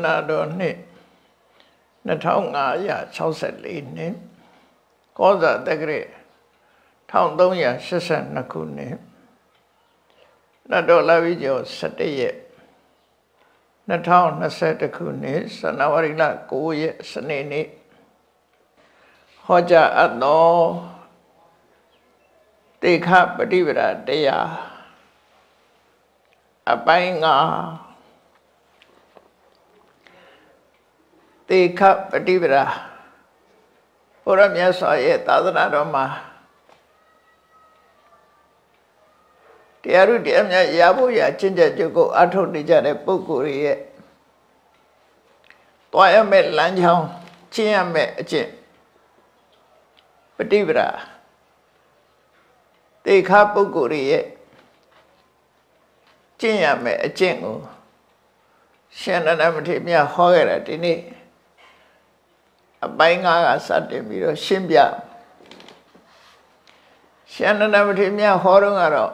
နာတော်နှစ်2564နှစ်ကောဇာတက္ကရာ1382ခုနှစ်နတ်တော်လာပြီးကျော်17ရက်2021ခုနှစ်ဇန်နဝါရီလ9ရက်စနေနေ့ဟောကြားအပ်သောတေခပฏิပဒါတရားအပိုင်းငါတေခပฏิပဒါဘုရားမြတ်စွာရဲ့သာသနာတော်မှာတရားဥတရားမြတ်ရဖို့ရကျင့်ကြံကြုတ်ကိုအထုတ်နေကြတဲ့ပုဂ္ဂိုလ်ရဲ့တွားရမယ့်လမ်းကြောင်းကျင့်ရမယ့်အကျင့်ပฏิပဒါတေခပုဂ္ဂိုလ်ရဲ့ကျင့်ရမယ့်အကျင့်ကိုရှင်နန္ဒမထေရမြတ်ဟောခဲ့တာဒီနေ့အပိုင်းငါးကစတင်ပြီးတော့ရှင်းပြရှင်နန္ဒမထေရမြတ်ဟောတော့ကတော့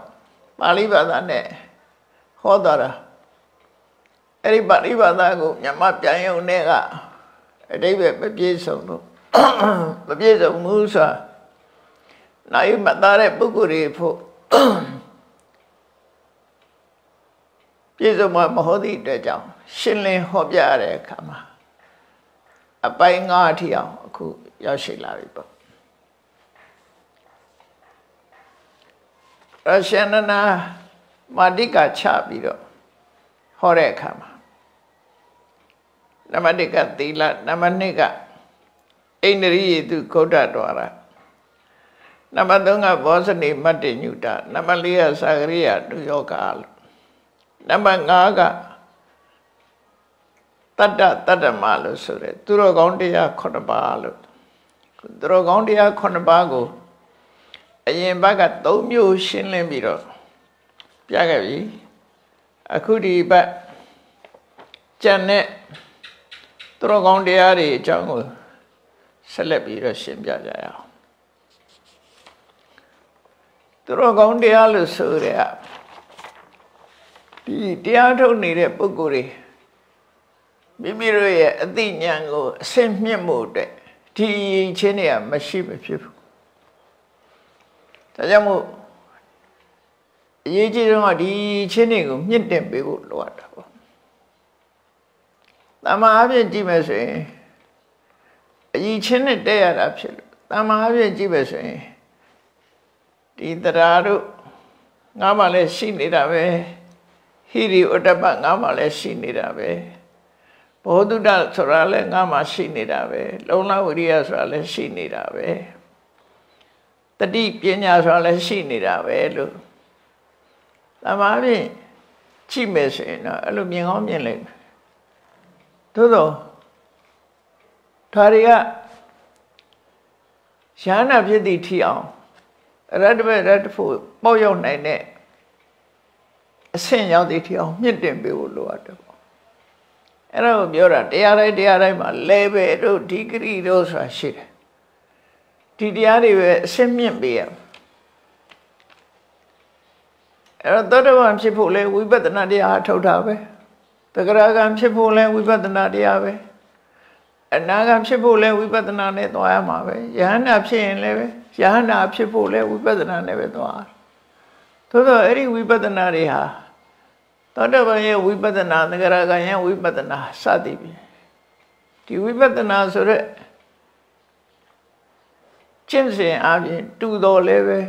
ပါဠိဘာသာနဲ့ဟောတာအဲ့ဒီပါဠိဘာသာကိုမြန်မာပြန်ရုံနဲ့ကအတိပ္ပယ်မပြည့်စုံလို့မပြည့်စုံဘူးဆိုတာနိုင်မှတ်သားတဲ့ပုဂ္ဂိုလ်တွေဖို့ပြည့်စုံမှာမဟုတ်သည့်အတွက်ကြောင့်ရှင်းလင်းဟောပြရတဲ့အခါမှာအပိုင်းငါးအထိအောင်အခုရောက်ရှိလာပြီပေါ့ရရှနနာမာတိကချပြီးတော့ဟောတဲ့အခါမှာနမတိကသီလနမနှစ်ကအိန္ဒြိယတုဂௌတ္တတော်ရနမသုံးကဘောဇနိမတ္တိညုတနမလေးကသာဂရိယဒုယောဂလို့နမငါးကတတ္တတ္တမလို့ဆိုရဲသူတော်ကောင်းတရား9ပါးလို့သူတော်ကောင်းတရား9ပါးကိုအရင်ဘက်က3မျိုးရှင်းလင်းပြီးတော့ပြခဲ့ပြီအခုဒီဘက်ကျန်တဲ့သူတော်ကောင်းတရားတွေအကြောင်းကိုဆက်လက်ပြီးတော့ရှင်းပြကြရအောင်သူတော်ကောင်းတရားလို့ဆိုရဲဒီတရားထုတ်နေတဲ့ပုဂ္ဂိုလ်တွေမိမိတို့ရဲ့အသိဉာဏ်ကိုအဆင့်မြင့်မှုအတွက်ဒီချင်းတွေကမရှိမဖြစ်ဘူးဒါကြောင့်မို့အရေးကြီးဆုံးကဒီချင်းတွေကိုမြင့်တင်ပေးဖို့လိုအပ်တာပေါ့တမန်အပြင်ကြည့်မယ်ဆိုရင်အရေးချင်းနဲ့တက်ရတာဖြစ်လို့တမန်အပြင်ကြည့်မယ်ဆိုရင်ဒီတရားတို့ငါမှလည်းရှိနေတာပဲဟိရိဥတ္တပငါမှလည်းရှိနေတာပဲဘောဓုတ္တဆိုတာလည်းငါမှရှိနေတာပဲလုံလဝိရိယဆိုတာလည်းရှိနေတာပဲတတိပညာဆိုတာလည်းရှိနေတာပဲလို့တမန်ဖြင့်ကြည့်မယ်ဆိုရင်တော့အဲ့လိုမြင်ကောင်းမြင်လိမ့်မယ်သို့သောဒါတွေကရဟနာဖြစ်သည့်ထီအောင်ရတ္တဘရတ္တဖို့ပေါ့ရောက်နိုင်တဲ့အဆင့်ရောက်သည့်ထီအောင်မြင့်တင်ပေးဖို့လိုအပ်တယ်ပေါ့အဲ့ဒါကိုပြောတာတရားတိုင်းမှာ level တို့ degree တို့ဆိုတာရှိတယ်ဒီတရားတွေပဲအဆင့်မြင့်ပေးရအဲ့တော့သောတပန်ဖြစ်ဖို့လဲဝိပဿနာတရားထုတ်တာပဲသဂရဂံဖြစ်ဖို့လဲဝိပဿနာတရားပဲအနာဂံဖြစ်ဖို့လဲဝိပဿနာနဲ့သွားရမှာပဲယဟန္တာဖြစ်ရင်လည်းပဲယဟန္တာဖြစ်ဖို့လဲဝိပဿနာနဲ့ပဲသွားသို့တော့အဲ့ဒီဝိပဿနာတွေဟာသောတပန်ရဲ့ဝိပဿနာသဂရဂံရဲ့ဝိပဿနာစသည်ဖြင့်ဒီဝိပဿနာဆိုရက်ကျင့်စဉ်အပြင်တူတော်လည်းပဲ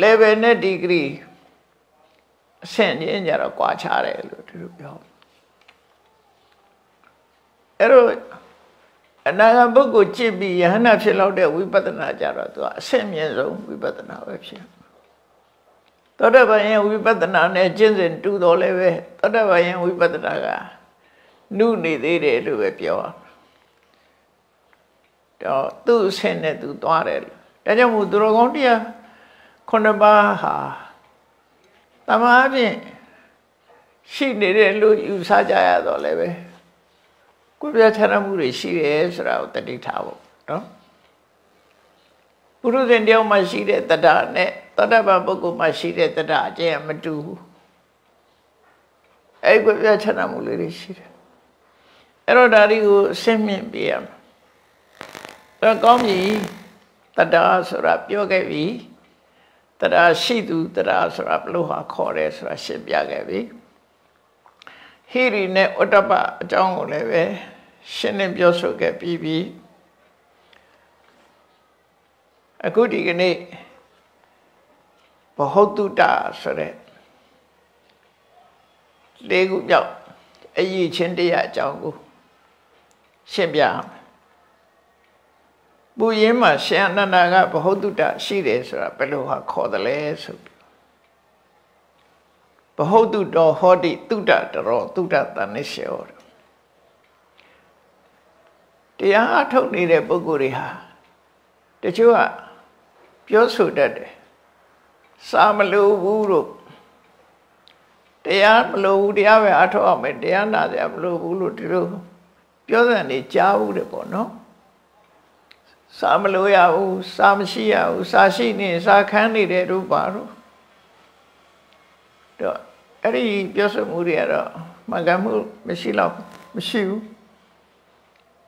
level နဲ့ degree အဆင့်ချင်းကြတော့ကွာခြားတယ်လို့သူတို့ပြောအဲ့တော့အနာဂတ်ပုဂ္ဂိုလ်ကြည့်ပြီးယဟန္တာဖြစ်လောက်တဲ့ဝိပဿနာကြတော့သူကအဆင့်မြင့်ဆုံးဝိပဿနာပဲဖြစ်သောတပန်ရဲ့ဝိပဿနာနဲ့ကျင့်စဉ်တူတော်လည်းပဲသောတပန်ရဲ့ဝိပဿနာကနုနေသေးတယ်လို့ပဲပြောတော့သူ့အဆင့်နဲ့သူသွားတယ်ဒါကြောင့်မို့သူတော်ကောင်းတရား9ပါးဟာတမန်အပြင်ရှိနေတယ်လို့ယူဆကြရတော့လည်းပဲကိုယ်ပြချရမှုတွေရှိတယ်ဆိုတာကိုတတိထားဖို့နော်ပုရုဇဉ်တယောက်မှရှိတဲ့တတ္တနဲ့တတ္တပပုဂ္ဂိုလ်မှရှိတဲ့တတ္တအကျင့်မတူဘူး အဲ့ကွဲပြားခြားနားမှုလေးတွေရှိတယ်အဲ့တော့ဒါတွေကိုဆင့်မြင့်ပြရမယ်အဲ့ကောင်းပြီတတ္တာဆိုတာပြောခဲ့ပြီတတ္တာရှိသူတတ္တာဆိုတာဘလို့ဟာခေါ်တယ်ဆိုတာရှင်းပြခဲ့ပြီဟိရိနဲ့ဩတ္တပအကြောင်းကိုလည်းပဲရှင်းလင်းပြောဆိုခဲ့ပြီးပြီအခုဒီကနေ့ဘဟုတုတဆိုတဲ့လေးခုမြောက်အရေးချင်းတရားအကြောင်းကိုရှင်းပြအောင်ပူရင်းမှာရှင်အနန္ဒာကဘဟုတုတရှိတယ်ဆိုတာဘယ်လိုဟာခေါ်တယ်လဲဆိုဘဟုတုတောဟောတိတုတတရောတုတတနိရှောတရားအထုတ်နေတဲ့ပုဂ္ဂိုလ်တွေဟာတချို့ကပြောဆိုတတ်တယ်စာမလို့ဘူးလို့တရားမလို့ဘူးတရားပဲအထုတ်အောင်မယ်တရားနာတယ်မလို့ဘူးလို့ဒီလိုပြောတဲ့နေကြားဘူးတယ်ပေါ့နော်စာမလို့ရဘူးစာမရှိရဘူးစာရှိနေစာခန်းနေတဲ့တို့ပါတော့အဲ့ဒီပြောဆိုမှုတွေကတော့မှန်ကန်မှုမရှိတော့မရှိဘူး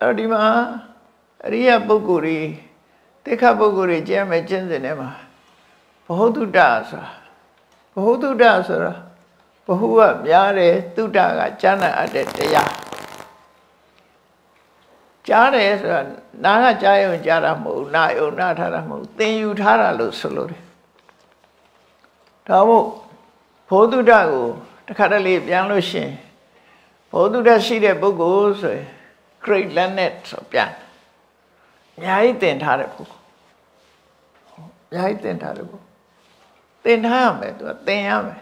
အဲ့ဒီမှာအရိယပုဂ္ဂိုလ်တွေတိခပုဂ္ဂိုလ်တွေကျမ်းမဲ့ကျင့်စဉ်ထဲမှာဘဟုတုတဆိုတာဘဟုတုတဆိုတာဘဟုကများတယ်တုတကကြားနာအပ်တဲ့တရားကြားတယ်ဆိုတာနာကကြားရုံကြားတာမဟုတ်နာယုံနာထားတာမဟုတ်သင်ယူထားတာလို့ဆိုလို့တယ်ဒါမို့ဘုဒ္ဓတကိုတခါတလေပြန်လို့ရှင်ဘုဒ္ဓတရှိတဲ့ပုဂ္ဂိုလ်ဆိုရင် great learned ဆိုပြန်အများကြီးသင်ထားတဲ့ပုဂ္ဂိုလ်အများကြီးသင်ထားတဲ့ပုဂ္ဂိုလ်သင်ထားရမယ်သူကသင်ရမယ်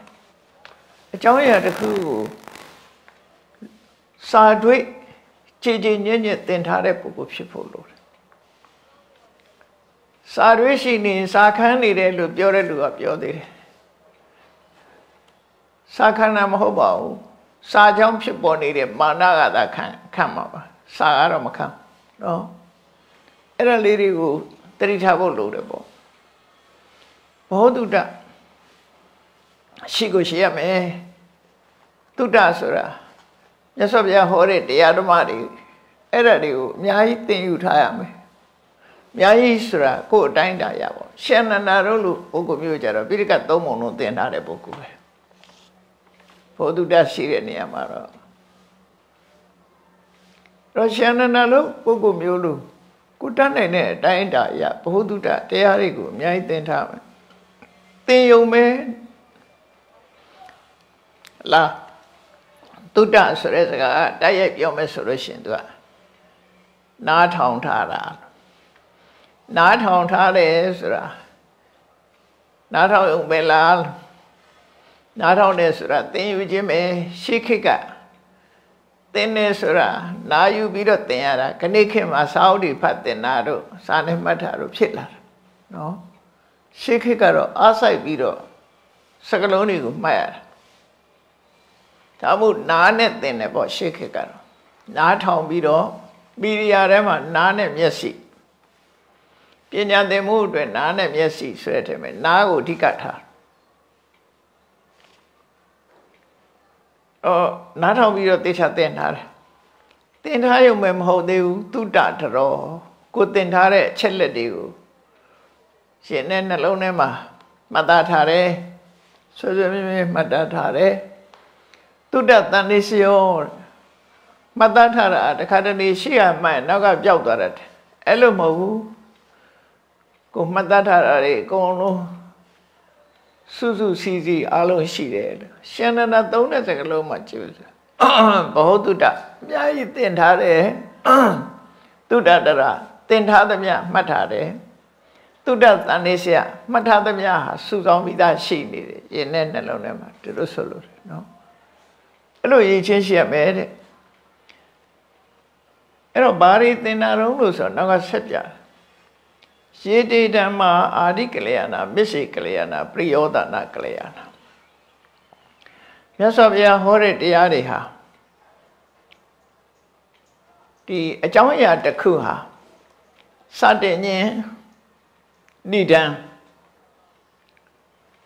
အကြောင်းအရာတစ်ခုကိုစာတွေ့ကြည်ကြည်ညက်ညက်သင်ထားတဲ့ပုဂ္ဂိုလ်ဖြစ်ဖို့လိုတယ်စာတွေ့ရှိနေစာခန်းနေတယ်လို့ပြောတဲ့လူကပြောသေးတယ်စာခန်းတာမဟုတ်ပါဘူးစာကြောင့်ဖြစ်ပေါ်နေတဲ့မာနကသာခံမှာပါစာကတော့မခံနော်အဲ့ဒါလေးတွေကိုတတိထားဖို့လိုတယ်ပေါ့ဘောဓုတရှိကိုရှိရမယ်တုတ္တဆိုတာမြတ်စွာဘုရားဟောတဲ့တရားဓမ္မတွေအဲ့ဒါတွေကိုအများကြီးသင်ယူထားရမယ်အများကြီးဆိုတာကိုယ်အတိုင်းတာရပါရှင်နန္ဒာတို့လိုပုဂ္ဂိုလ်မျိုးကြတော့ပိဋကတ်သုံးပုံလုံးသင်ထားတဲ့ပုဂ္ဂိုလ်ပဲဘောဓုတရှိတဲ့နေရာမှာတော့ရှင်နန္ဒာလိုပုဂ္ဂိုလ်မျိုးလိုကိုတတ်နိုင်တဲ့အတိုင်းတာရဘောဓုတတရားတွေကိုအများကြီးသင်ထားမယ်သင်ယုံမယ်လားတုတ္တဆိုတဲ့စကားတိုက်ရိုက်ပြောမယ်ဆိုလို့ရှိရင်သူကနားထောင်ထားတာနားထောင်ထားတယ်ဆိုတာနားထောင်ုံပဲလားနားထောင်တယ်ဆိုတာသင်ယူခြင်းပဲရှေးခေတ်ကသင်နေဆိုတာနားယူပြီးတော့သင်ရတာခဏခေတ်မှာစာအုပ်တွေဖတ်သင်တာတို့စာနဲ့မှတ်တာတို့ဖြစ်လာတာနော်ရှေးခေတ်ကတော့အားစိုက်ပြီးတော့စကားလုံးတွေကိုမှတ်ရတာဒါမှမဟုတ်နားနဲ့သင်တယ်ပေါ့ရှေ့ခေတ်ကတော့နားထောင်ပြီးတော့မီဒီယာထဲမှာနားနဲ့မျက်စိပညာသင်မှုအတွက်နားနဲ့မျက်စိဆွဲတယ်မယ်နားကိုအဓိကထားနားထောင်ပြီးတော့သေချာသင်ထားတယ်သင်ထားရုံပဲမဟုတ်သေးဘူးတုတ္တတရောကိုသင်ထားတဲ့အချက်လက်တွေကိုရှင်တဲ့နှလုံးထဲမှာမှတ်သားထားတယ်ဆွဲဆွဲမြဲမြဲမှတ်သားထားတယ်တုတ္တတန်နေစယောမှတ်သားထားတာတခါတလေရှိရမှန်နောက်ကပျောက်သွားတယ်အဲ့လိုမဟုတ်ဘူးကိုမှတ်သားထားတာတွေအကုန်လုံးစုစုစည်းစည်းအားလုံးရှိတယ်ရှင်နန္ဒသုံးတဲ့စကားလုံးမှာကြည့်လို့ဘောတုတ္တအများကြီးသင်ထားတယ်တုတ္တတရသင်ထားသမျှမှတ်ထားတယ်တုတ္တတန်နေစယမှတ်ထားသမျှဟာစုဆောင်ပြီးသားရှိနေတယ်ရင်နဲ့နှလုံးထဲမှာဒီလိုဆိုလို့နော်အဲ့လိုရည်ချင်းရှိရမယ်တဲ့အဲ့တော့ဘာတွေသင်တာတုံးလို့ဆိုတော့နောက်ကဆက်ပြရေတေဓမ္မာအာရိကလျာဏမစ္စေကလျာဏပရိယောဒနာကလျာဏမြတ်စွာဘုရားဟောတဲ့တရားတွေဟာဒီအကြောင်းအရာတစ်ခုဟာစတဲ့ညင်ဏိဒံ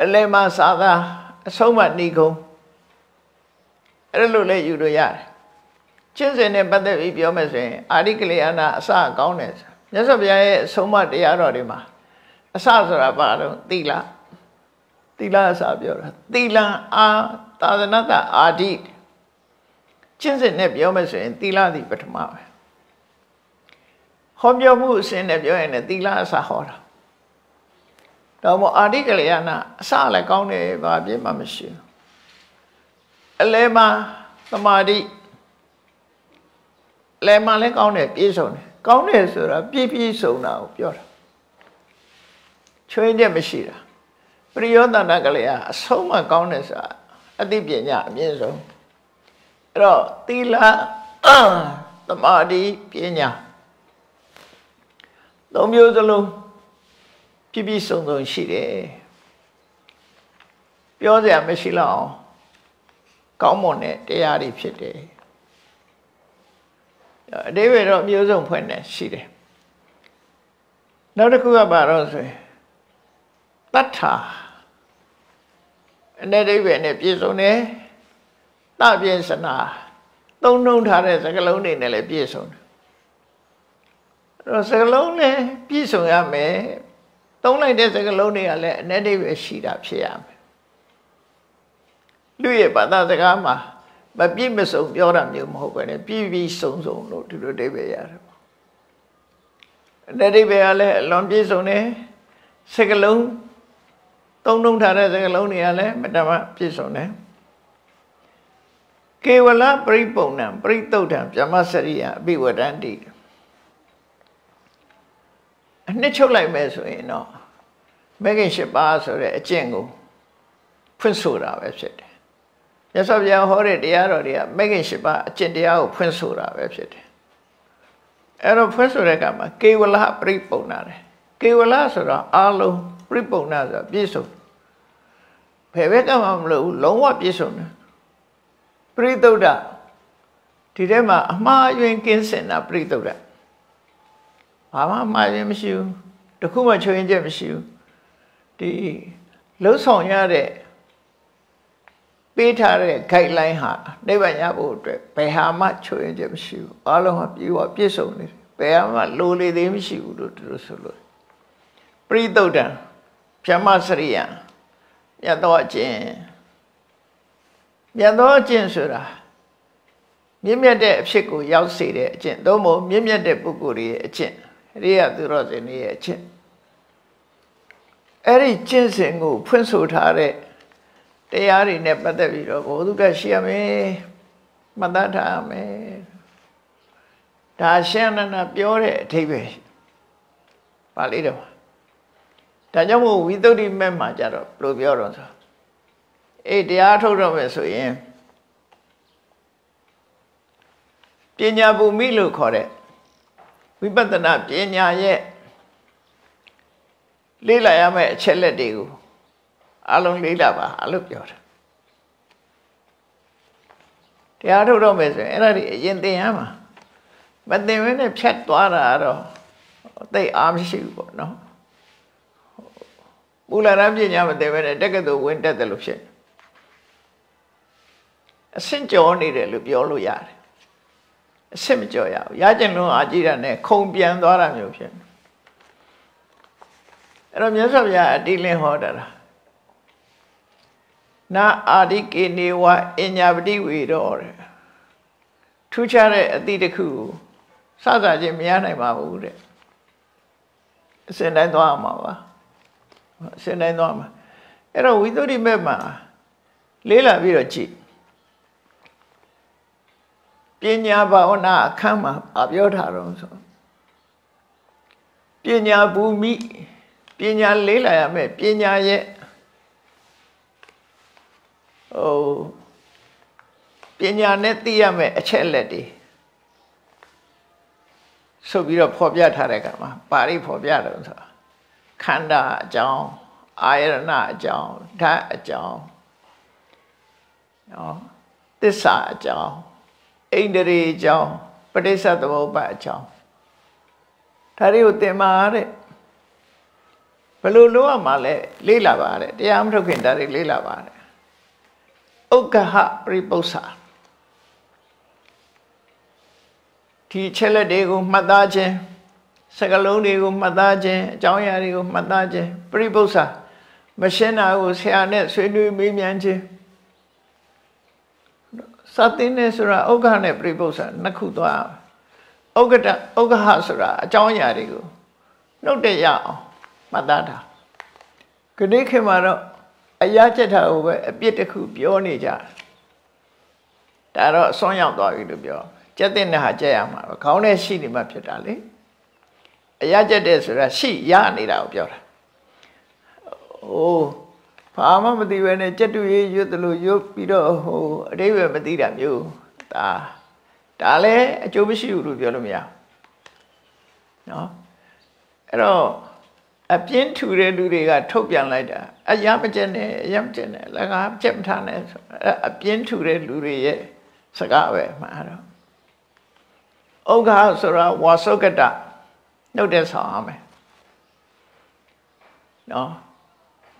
အလယ်မှာသာသာအဆုံးမဏိကုံ အဲ့လိုလဲယူလို့ရတယ်ကျင့်စဉ်နဲ့ပတ်သက်ပြီးပြောမယ်ဆိုရင်အာရိကလျာဏအစကောင်းတယ်မြတ်စွာဘုရားရဲ့အဆုံးအမတရားတော်တွေမှာအစဆိုတာဘာလို့သီလအစပြောတာသီလအာသာသနာတအာဓိကျင့်စဉ်နဲ့ပြောမယ်ဆိုရင်သီလသည်ပထမပဲဟောပြောမှုအစဉ်နဲ့ပြောရင်လည်းသီလအစဟောတာတော့မို့အာရိကလျာဏအစလည်းကောင်းတယ်ဘာပြည့်မှမရှိဘူးအလဲမှာသမာဓိလဲမှာလည်းကောင်းတယ်ပြည့်စုံတယ်ကောင်းတယ်ဆိုတာပြည့်စုံတာကိုပြောတာချွေးချက်မရှိတာပရိယောတနာကလေးအဆုံးမကောင်းတယ်ဆိုတာအသိပညာအမြင့်ဆုံးအဲ့တော့သီလသမာဓိပညာသုံးမျိုးစလုံးပြည့်စုံရှိတယ်ပြောစရာမရှိတော့အောင်ကောင်းမွန်တဲ့တရားတွေဖြစ်တယ်အတိပ္ပယ်တော့မျိုးစုံဖွင့်နေရှိတယ်နောက်တစ်ခုကဘာလို့ဆိုရင်တတ္ထာအတိပ္ပယ်နဲ့ပြည့်စုံတယ်တပြင်းစနာသုံးနှုံထားတဲ့စကားလုံးတွေနဲ့လည်းပြည့်စုံတယ်အဲ့တော့စကားလုံးနဲ့ပြည့်စုံရမယ်သုံးလိုက်တဲ့စကားလုံးတွေကလည်းအတိပ္ပယ်ရှိတာဖြစ်ရမယ်လူရဲ့ဘာသာစကားမှာမပြည့်မစုံပြောတာမျိုးမဟုတ်ပဲနဲ့ပြည့်စုံလို့ဒီလိုအဓိပ္ပာယ်ရတယ်ပေါ့အဓိပ္ပာယ်ကလည်းအလွန်ပြည့်စုံတယ်စကားလုံးသုံးနှုံထားတဲ့စကားလုံးတွေကလည်းမတမပြည့်စုံတယ်ကေဝလပရိပုံဏံပရိသုဒ္ဓံဗြဟ္မစရိယအဘိဝဒန္တိအနှစ်ချုပ်လိုက်မယ်ဆိုရင်တော့မဂ္ဂင်၈ပါးဆိုတဲ့အကျင့်ကိုဖွင့်ဆိုတာပဲဖြစ်တယ်မြတ်စွာဘုရားဟောတဲ့တရားတော်တွေကမဂ္ဂင်၈ပါးအကျင့်တရားကိုဖွင့်ဆိုတာပဲဖြစ်တယ်အဲ့တော့ဖွင့်ဆိုတဲ့အခါမှာကေဝလပရိပုံဏတယ်ကေဝလဆိုတော့အလုံးပရိပုံဏဆိုတာပြည့်စုံဘယ်ဘက်ကမှမလို့လုံးဝပြည့်စုံတယ်ပရိသုဒ္ဓဒီထဲမှာအမှားအယွင်းကင်းစင်တာပရိသုဒ္ဓဘာမှအမှားအယွင်းမရှိဘူးတခုမှချွင်းချက်မရှိဘူးဒီလှုပ်ဆောင်ရတဲ့ပေးထားတဲ့ guideline ဟာနိဗ္ဗာန်ရဖို့အတွက်ဘယ်ဟာမှချွင်းချက်မရှိဘူးအားလုံးဟာပြည့်စုံနေတယ်ဘယ်ဟာမှလိုလေသေးမရှိဘူးလို့သူတို့ဆိုလို့ပရိသုဒ္ဓံဗြဟ္မစရိယမြတ်သောအကျင့်ဆိုတာမြင့်မြတ်တဲ့အဖြစ်ကိုရောက်စေတဲ့အကျင့်သို့မဟုတ်မြင့်မြတ်တဲ့ပုဂ္ဂိုလ်ရဲ့အကျင့်ရိယသူတော်စင်ရဲ့အကျင့်အဲ့ဒီကျင့်စဉ်ကိုဖွင့်ဆိုထားတဲ့တရားတွေနဲ့ပတ်သက်ပြီးတော့ဘုသူကရှိရမယ်မှတ်သားထားရမယ်ဒါရှင်နန္ဒပြောတဲ့အဓိပ္ပာယ်ပါဠိတော်ဒါကြောင့်မို့ဝိသုဒ္ဓိမဲ့မှာကြတော့ဘယ်လိုပြောတော့ဆိုတရားထုတ်တော့မယ်ဆိုရင်ပညာဘူမိလို့ခေါ်တဲ့ဝိပဿနာပညာရဲ့လေ့လာရမယ့်အချက်လက်တွေကိုအလုံးလေ့လာပါလို့ပြောတာတရားထုတ်တော့မယ်ဆိုရင်အဲ့ဒါတွေအရင်သင်ရမှာမသင်ဘဲနဲ့ဖြတ်သွားတာတော့သိအားမရှိဘူးပေါ့နော်မူလရပညာမသင်ဘဲနဲ့တက္ကသိုလ်ဝင်တက်တယ်လို့ဖြစ်အဆင့်ကျော်နေတယ်လို့ပြောလို့ရတယ်အဆင့်မကျော်ရဘူးရကျင်လုံးအာကြည့်တာနဲ့ခုံပြန်သွားတာမျိုးဖြစ်အဲ့တော့မြတ်စွာဘုရားအတိလင်းဟောတာနာအာဒီကေနေဝအညာပတိဝေတော့တဲ့ထူးခြားတဲ့အသည့်တစ်ခုကိုစစချင်းမရနိုင်ပါဘူးတဲ့အစဉ်တိုင်းသွားမှာပါအစဉ်တိုင်းသွားမှာအဲ့တော့ဝိသုဒ္ဓိမဲ့မှာလေးလာပြီးတော့ကြည့်ပညာဘာဝနာအခန်းမှာပြောထားတော့ဆိုပညာဘူမိပညာလေးလာရမယ်ပညာရဲ့ပညာနဲ့သိရမယ်အချက်လက်တွေဆိုပြီးတော့ဖော်ပြထားတဲ့ကမှာပါဠိဖော်ပြတယ်ဆိုတာခန္ဓာအကြောင်းအာယရဏအကြောင်းဓာတ်အကြောင်းနော်သစ္စာအကြောင်းဣန္ဒြေအကြောင်းပဋိစ္စသမုပ္ပါအကြောင်းဒါတွေကိုသင်ပါတဲ့ဘယ်လိုလုပ်ရမှာလဲလေ့လာပါတဲ့တရားမထုတ်ခင်ဒါတွေလေ့လာပါတဲ့ဥက္ကဟပရိပု္ပ္ပစာ ဒီချက်လက်တွေကိုမှတ်သားခြင်းစကလုံးတွေကိုမှတ်သားခြင်းအကြောင်းအရာတွေကိုမှတ်သားခြင်းပရိပု္ပ္ပာမရှင်းတာကိုဆရာနဲ့ဆွေးနွေးမေးမြန်းခြင်းစသင်းနဲ့ဆိုတာဥက္ကဋ္ဌနဲ့ပရိပု္ပ္ပာနှစ်ခုသွားဥက္ကဋ္ဌဆိုတာအကြောင်းအရာတွေကိုနှုတ်တဲ့ရအောင်မှတ်သားတာခဏခေတ်မှာတော့အရာချက်တာကိုပဲအပြစ်တစ်ခုပြောနေကြဒါတော့အစွမ်းရောက်သွားပြီလို့ပြောကျက်တဲ့နဲ့ဟာကျက်ရမှာပဲခေါင်းနဲ့ရှိနေမှဖြစ်တာလေအရာကျက်တဲ့ဆိုတာရှိရနေတာကိုပြောတာဟိုဘာမှမသိပဲနဲ့ကျက်တူရေးရွတ်တယ်လို့ရွတ်ပြီးတော့ဟိုအတိတ်ပဲမသိတာမျိုးဒါလည်းအကျိုးမရှိဘူးလို့ပြောလို့မရနော်အဲ့တော့အပြင်းထူတဲ့လူတွေကထုတ်ပြန်လိုက်တာအရာမကျက်နဲ့အရာမကျက်နဲ့လည်းငါကျက်မထားနဲ့ဆိုအပြင်းထူတဲ့လူတွေရဲ့စကားပဲမှာတော့ဥက္ခဆိုတာဝါစုကတနှုတ်တဲ့ဆောင်ရမယ်နော်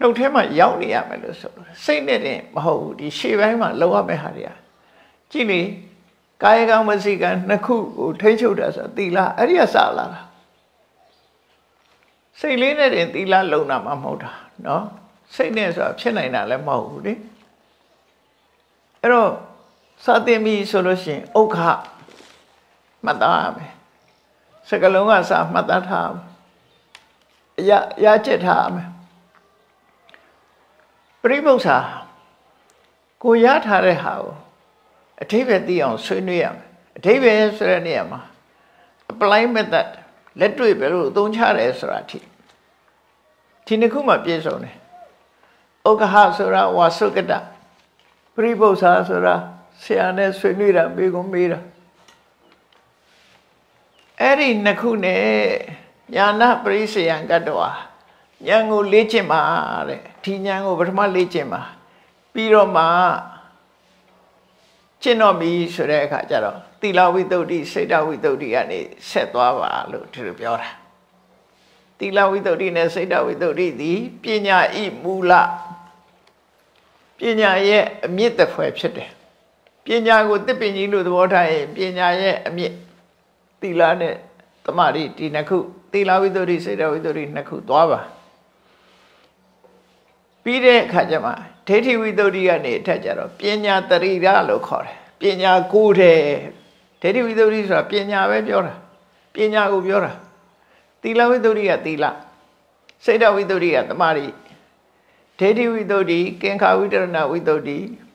နှုတ်ထဲမှာရောက်နေရမယ်လို့ဆိုလို့စိတ်နဲ့တင်မဟုတ်ဘူးဒီရှေ့ပိုင်းမှာလောက်ရမယ့်ဟာတွေကကြည့်လေကာယကံဝစီကံနှစ်ခုကိုထိန်းချုပ်တာဆိုသီလအဲ့ဒီကစလာတာစိတ်လေးနဲ့တင်သီလလုံတာမှမဟုတ်တာနော်စိတ်နဲ့ဆိုတာဖြစ်နိုင်တာလည်းမဟုတ်ဘူးလေအဲ့တော့စသင်ပြီဆိုလို့ရှိရင်ဥက္ခမှတ်သားရမယ်စကလုံးကစမှတ်သားထားရကျက်ထားမယ်ပရိပု္ပ္ပာကိုရထားတဲ့ဟာကိုအထိပ္ပယ်သိအောင်ဆွေးနွေးရမယ်အထိပ္ပယ်ဆိုတဲ့နေရာမှာ apply method လက်တွေ့ပဲလို့အသုံးချတယ်ဆိုတာဒီနှစ်ခုမှပြည့်စုံတယ်ဥက္ခဆိုတာဝါစုကတပရိပု္ပ္ပာဆိုတာဆရာနဲ့ဆွေးနွေးတာမေးခွန်းမေးတာအဲ့ဒီနှစ်ခုနဲ့ညာနာပရိစေယံကတ္တဝါဉာဏ်ကိုလေ့ကျင့်ပါတဲ့ဒီဉာဏ်ကိုပထမလေ့ကျင့်ပါပြီးတော့မှကျင့်တော့ပြီဆိုတဲ့အခါကျတော့သီလဝိတ္တုစိတ်တဝိတ္တုကနေဆက်သွားပါလို့ဒီလိုပြောတာသီလဝိတ္တုနဲ့စိတ်တဝိတ္တုသည်ပညာဤမူလပညာရဲ့အမြင့်တစ်ဖွဲ့ဖြစ်တယ်ပညာကိုတစ်ပင်ကြီးလို့သဘောထားရင်ပညာရဲ့အမြင့်သီလနဲ့တမာတိဒီနှစ်ခုသီလဝိတ္တုစိတ်တဝိတ္တုနှစ်ခုသွားပါပြီးတဲ့အခါကျမှဒိဋ္ဌိဝိတ္တုကနေအထက်ကျတော့ပညာတရိရလို့ခေါ်တယ်ပညာကိုယ်တယ်ဒိဋ္ဌိဝိတ္တုဆိုတာပညာပဲပြောတာပညာကိုပြောတာသီလဝိတ္တုကသီလစိတ်တဝိတ္တုကတမာတိဒိဋ္ဌိဝိတ္တုကင်္ခာဝိတရဏဝိတ္တု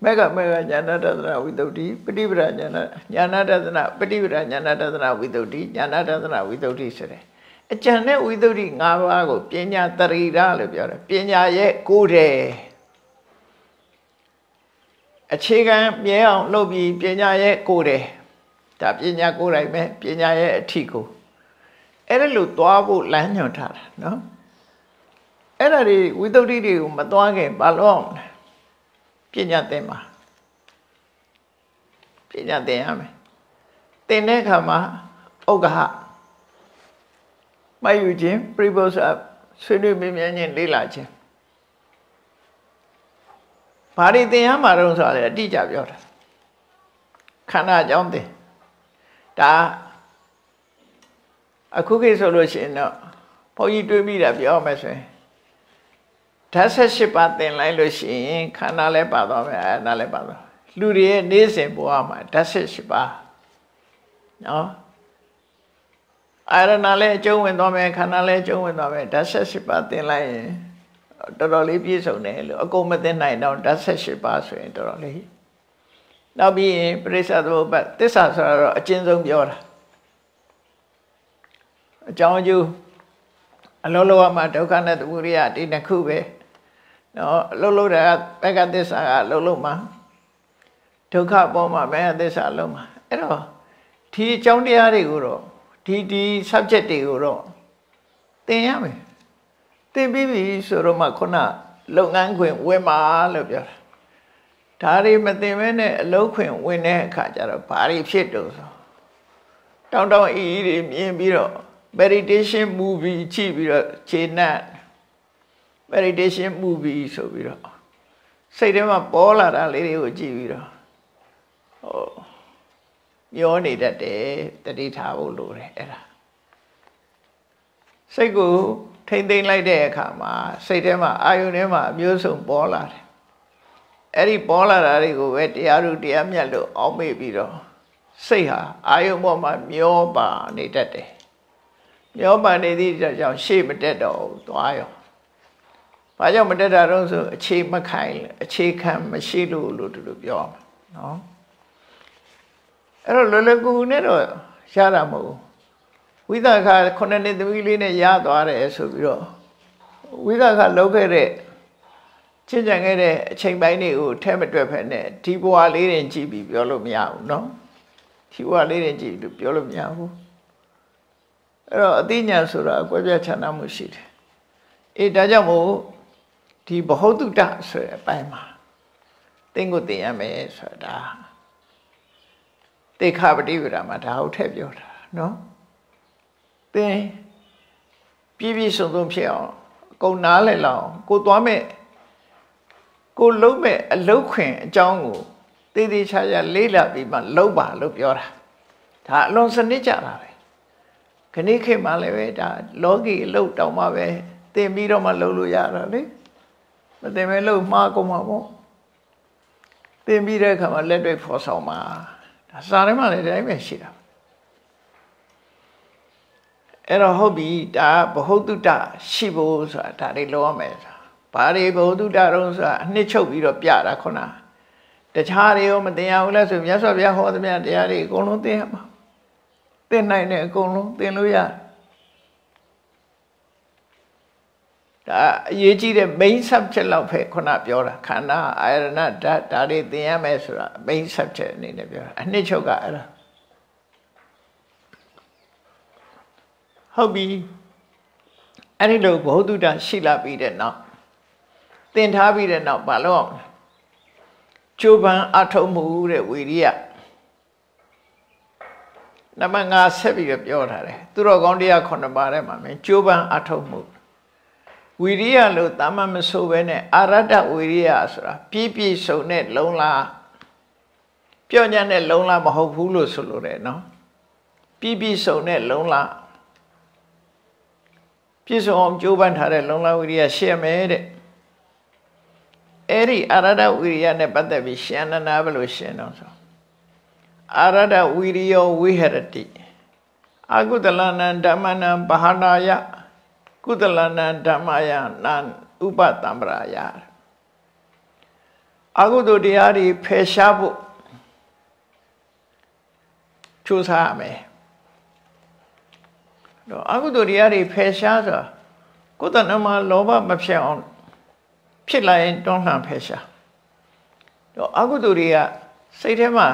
မေဃညာဏတသနာဝိတ္တုပฏิပဒညာဏတသနာပฏิပဒညာဏတသနာဝိတ္တုညာဏတသနာဝိတ္တုဆိုတဲ့အကျန်တဲ့ဝိတ္တု၅ပါးကိုပညာတရိရလို့ပြောတယ်ပညာရဲ့ကိုယ်တယ်အခြေခံမြဲအောင်လုပ်ပြီးပညာရဲ့ကိုယ်တယ်ဒါပညာကိုယ်တိုင်ပဲပညာရဲ့အထီကိုအဲ့ဒါလို့သွားဖို့လမ်းညွှန်ထားတာနော်အဲ့ဒါတွေဝိတ္တုတွေကိုမသွားခင်ဘာလို့အောင်လဲပညာသင်ပါပညာသင်ရမယ်သင်တဲ့အခါမှာဥက္ကဟမယူခြင်းပရိပု္ပ္ပာဆွေးနွေးမေးမြန်းခြင်းလေ့လာခြင်းဘာတွေသင်ရမှာတော့ဆိုတာလေအတိအကျပြောတာခန္ဓာအကြောင်းသင်ဒါအခုခေတ်ဆိုလို့ရှိရင်တော့ဘုန်းကြီးတွေးမိတာပြောမယ်ဆိုရင်ဓာတ်ဆက်၈ပါးသင်လိုက်လို့ရှိရင်ခန္ဓာလည်းပါသွားမယ်အာနာလည်းပါသွားလူတွေရဲ့နေ့စဉ်ဘဝမှာဓာတ်ဆက်၈ပါးနော်အာရဏလည်းအကျုံးဝင်သွားမယ်ခန္ဓာလည်းအကျုံးဝင်သွားမယ်ဓာတ်ဆက်၈ပါးသင်လိုက်ရင်တော်တော်လေးပြည့်စုံတယ်လို့အကုန်မသိနိုင်တော့ဓာတ်ဆက်၈ပါးဆိုရင်တော်တော်လေးနောက်ပြီးရင်ပရိစ္ဆသမုပ္ပါဒ်သစ္စာဆိုတော့အကျဉ်းဆုံးပြောတာအကြောင်းအကျိုးအလုံးလုံးမှာဒုက္ခနဲ့သမုဒယဒီနှစ်ခုပဲနော်အလုံးလုံးတာဘက်ကသစ္စာကအလုံးလုံးမှာဒုက္ခပေါ်မှာဘက်ကသစ္စာအလုံးမှာအဲ့တော့ဒီအကြောင်းတရားတွေကိုတော့ဒီ subject တွေကိုတော့သင်ရမယ်သင်ပြီးပြီဆိုတော့မှခုနလုပ်ငန်းခွင်ဝင်ပါလို့ပြောတာဒါတွေမသင်မဲနဲ့အလုပ်ခွင်ဝင်တဲ့အခါကျတော့ဘာတွေဖြစ်တော့ဆိုတောင်းတောင်းအီးတွေမြင်ပြီးတော့ meditation movie ကြည့်ပြီးတော့ခြေနှက် meditation movie ဆိုပြီးတော့စိတ်ထဲမှာပေါ်လာတာလေးတွေကိုကြည့်ပြီးတော့ဟို မျောနေတတ်တယ်တတိထားဖို့လိုတယ်အဲ့ဒါစိတ်ကိုထိမ့်သိမ့်လိုက်တဲ့အခါမှာစိတ်ထဲမှာအာယုန်ထဲမှာအမျိုးစုံပေါ်လာတယ်အဲ့ဒီပေါ်လာတာတွေကိုပဲတရားတို့တရားမြတ်လို့အောက်မေ့ပြီးတော့စိတ်ဟာအာယုန်ပေါ်မှာမျောပါနေတတ်တယ်မျောပါနေသည့်ကြောင့်ရှေ့မတက်တော့ဘူးသွားရောဘာကြောင့်မတက်တာတော့ဆိုအခြေမခိုင်အခြေခံမရှိလို့တူပြောအောင်နော်အဲ့တော့လောလောကူကူနဲ့တော့ရတာမဟုတ်ဝိသခ9နှစ်သမီးလေးနဲ့ရသွားတယ်ဆိုပြီးတော့ဝိသခလောက်ခဲ့တဲ့ချစ်ကြံခဲ့တဲ့အချိန်ပိုင်းတွေကိုထဲမတွက်ဖက်နဲ့ဒီဘဝလေးတင်ကြည့်ပြီးပြောလို့မရဘူးเนาะဒီဘဝလေးတင်ကြည့်လို့ပြောလို့မရဘူးအဲ့တော့အသိဉာဏ်ဆိုတာအကွဲပြားခြားနားမှုရှိတယ်အေးဒါကြောင့်မို့ဒီဘ ਹੁ တုတ္တဆိုတဲ့အပိုင်းမှာသင်ကိုသင်ရမယ်ဆိုတာတေခပတိဝရမှာဒါဟုတ်ထည့်ပြောတာเนาะသင်ပြည့်စုံဖြစ်အောင်အကုန်နားလည်လောက်ကိုသွားမဲ့ကိုလုံးမဲ့အလုတ်ခွင်အကြောင်းကိုတေးသေးချာချာလေးလာပြီးမှလုံးပါလို့ပြောတာဒါအလွန်စနစ်ကြတာပဲခဏခေတ်မှလည်းပဲဒါလောကီအလုတ်တောင်မှပဲသင်ပြီးတော့မှလုံးလို့ရတာလေမသင်မဲ့လုံးမှားကုန်မှာပေါ့သင်ပြီးတဲ့အခါမှာလက်တွေ့ဖော်ဆောင်မှာဒါစာထဲမှာလည်းဒီတိုင်းပဲရှိတာအဲ့တော့ဟုတ်ပြီဒါဘ ਹੁ တုတ္တရှိဖို့ဆိုတာဒါတွေလောရမယ်ဆိုတာဘာတွေဘ ਹੁ တုတ္တတော့ဆိုတာအနှစ်ချုပ်ပြီးတော့ပြတာခုနတခြားတွေရောမသိရဘူးလဲဆိုမြတ်စွာဘုရားဟောသမျှတရားတွေအကုန်လုံးသိရမှာသိနိုင်တယ်အကုန်လုံးသိလို့ရဒါအရေးကြီးတဲ့ main subject လောက်ပဲခုနပြောတာခန္ဓာအာရဏဓာတ်ဒါတွေသိရမယ်ဆိုတာ main subject အနေနဲ့ပြောတာအနှစ်ချုပ်ကအဲ့ဒါဟုတ်ပြီအဲ့ဒီလိုဘ ਹੁ တုတ္တရှိလာပြီးတဲ့နောက်သင်ထားပြီးတဲ့နောက်ဘာလို့အောင်ကျိုးပန်းအထုံးမှုတဲ့ဝီရိယနံပါတ်5ဆက်ပြီးတော့ပြောထားတယ်သူတော်ကောင်းတရား9ပါးထဲမှာမင်းကျိုးပန်းအထုံးမှုဝီရိယလို့တာမမဆိုပဲနဲ့အာရတ္တဝီရိယဆိုတာပြည့်စုံတဲ့လုံလားပြောညံ့တဲ့လုံလားမဟုတ်ဘူးလို့ဆိုလိုတယ်နော်ပြည့်စုံတဲ့လုံလားပြည့်စုံအောင်ကြိုးပမ်းထားတဲ့လုံလားဝီရိယရှင်းမယ်တဲ့အဲ့ဒီအာရတ္တဝီရိယနဲ့ပတ်သက်ပြီးရှင်းနာဘယ်လိုရှင်းတော့ဆိုအာရတ္တဝီရိယောဝိဟရတိအကုသလနံဓမ္မနံဘာဟာနာယကုသလနံဓမ္မယနံဥပတံပရာယအကုသိုလ်တရားတွေဖယ်ရှားဖို့ကြိုးစားရမယ်တော့အကုသိုလ်တရားတွေဖယ်ရှားဆိုတာကိုယ်တဏ္ဍမှာလောဘမဖြစ်အောင်ဖြစ်လာရင်တွန်းလှန်ဖယ်ရှားတော့အကုသိုလ်တွေကစိတ်ထဲမှာ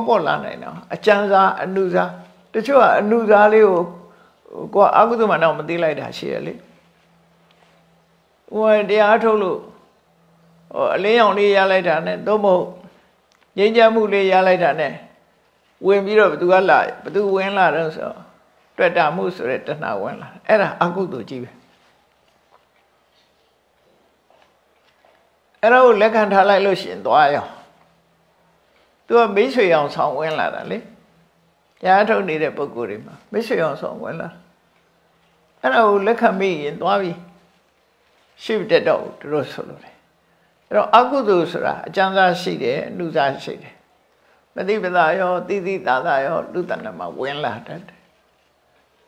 ပေါ့လာနိုင်တော့အကျဉ်းစားအနုစားတချို့ကအနုစားလေးကိုအကုသိုလ်မှတော့မသိလိုက်တာရှိရလေဟိုတရားထုတ်လို့အလင်းရောင်လေးရလိုက်တာနဲ့သို့မဟုတ်ငြိမ်းချမ်းမှုလေးရလိုက်တာနဲ့ဝင်ပြီးတော့ဘသူကလာဘသူဝင်လာတော့ဆိုတွေ့တာမှုဆိုတဲ့တဏှာဝင်လာအဲ့ဒါအကုသိုလ်ကြီးပဲအဲ့ဒါကိုလက်ခံထားလိုက်လို့ရှိရင်သွားရောသူကမိတ်ဆွေအောင်ဆောင်ဝင်လာတာလေတရားထုတ်နေတဲ့ပုဂ္ဂိုလ်တွေမှာမိတ်ဆွေအောင်ဆောင်ဝင်လာအဲ့ဒါကိုလက်ခံမိရင်သွားပြီရှိတဲ့တော့သူတို့ဆိုလို့တယ်အဲ့တော့အကုသိုလ်ဆိုတာအကျဉ်းစားရှိတယ်အနုစားရှိတယ်မသိပသာရောသိသိသာသာရောလူတဏ္ဍမှာဝင်လာတတ်တယ်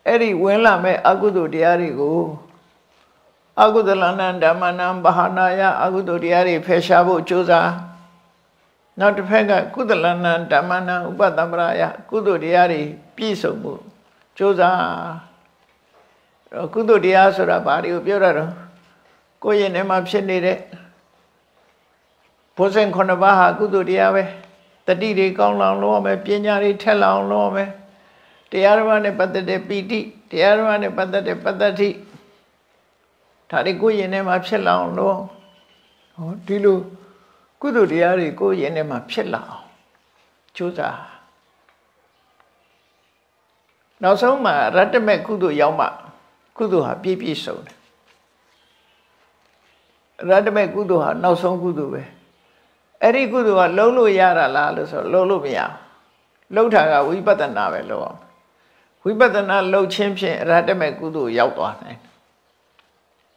အဲ့ဒီဝင်လာမဲ့အကုသိုလ်တရားတွေကိုအကုသလနံဓမ္မနံဘာဟာနာယအကုသိုလ်တရားတွေဖယ်ရှားဖို့ကြိုးစားနောက်တစ်ဖက်ကကုသလနံဓမ္မနံဥပတံပရာယကုသိုလ်တရားတွေပြည့်စုံမှုကြိုးစားကုသိုလ်တရားဆိုတာဘာတွေကိုပြောတာတော့ကိုယ့်ရင်ထဲမှာဖြစ်နေတဲ့ဘုဇင်9ပါးဟာကုသိုလ်တရားပဲတတိတွေကောင်းလောင်လို့ရမယ်ပညာတွေထက်လောင်လို့ရမယ်တရားဓမ္မနဲ့ပတ်သက်တဲ့ပီတိတရားဓမ္မနဲ့ပတ်သက်တဲ့ပတ္တတိဒါတွေကိုယ့်ရင်ထဲမှာဖြစ်လောင်လို့ဟောဒီလိုကုသိုလ်တရားတွေကိုယ့်ရင်ထဲမှာဖြစ်လာအောင်ကြိုးစားနောက်ဆုံးမှာရတ္တမဲ့ကုသိုလ်ရောက်မှကုသိုလ်ဟာပြည့်စုံတယ်ရတ္တမဲ့ကုသိုလ်ဟာနောက်ဆုံးကုသိုလ်ပဲအဲ့ဒီကုသိုလ်ကလုံးလို့ရတာလားလို့ဆိုလုံးလို့မရ လှုပ်တာကဝိပဿနာပဲလို့အောင်ဝိပဿနာလှုပ်ခြင်းဖြင့်ရတ္တမေကုသိုလ်ရောက်သွားနိုင်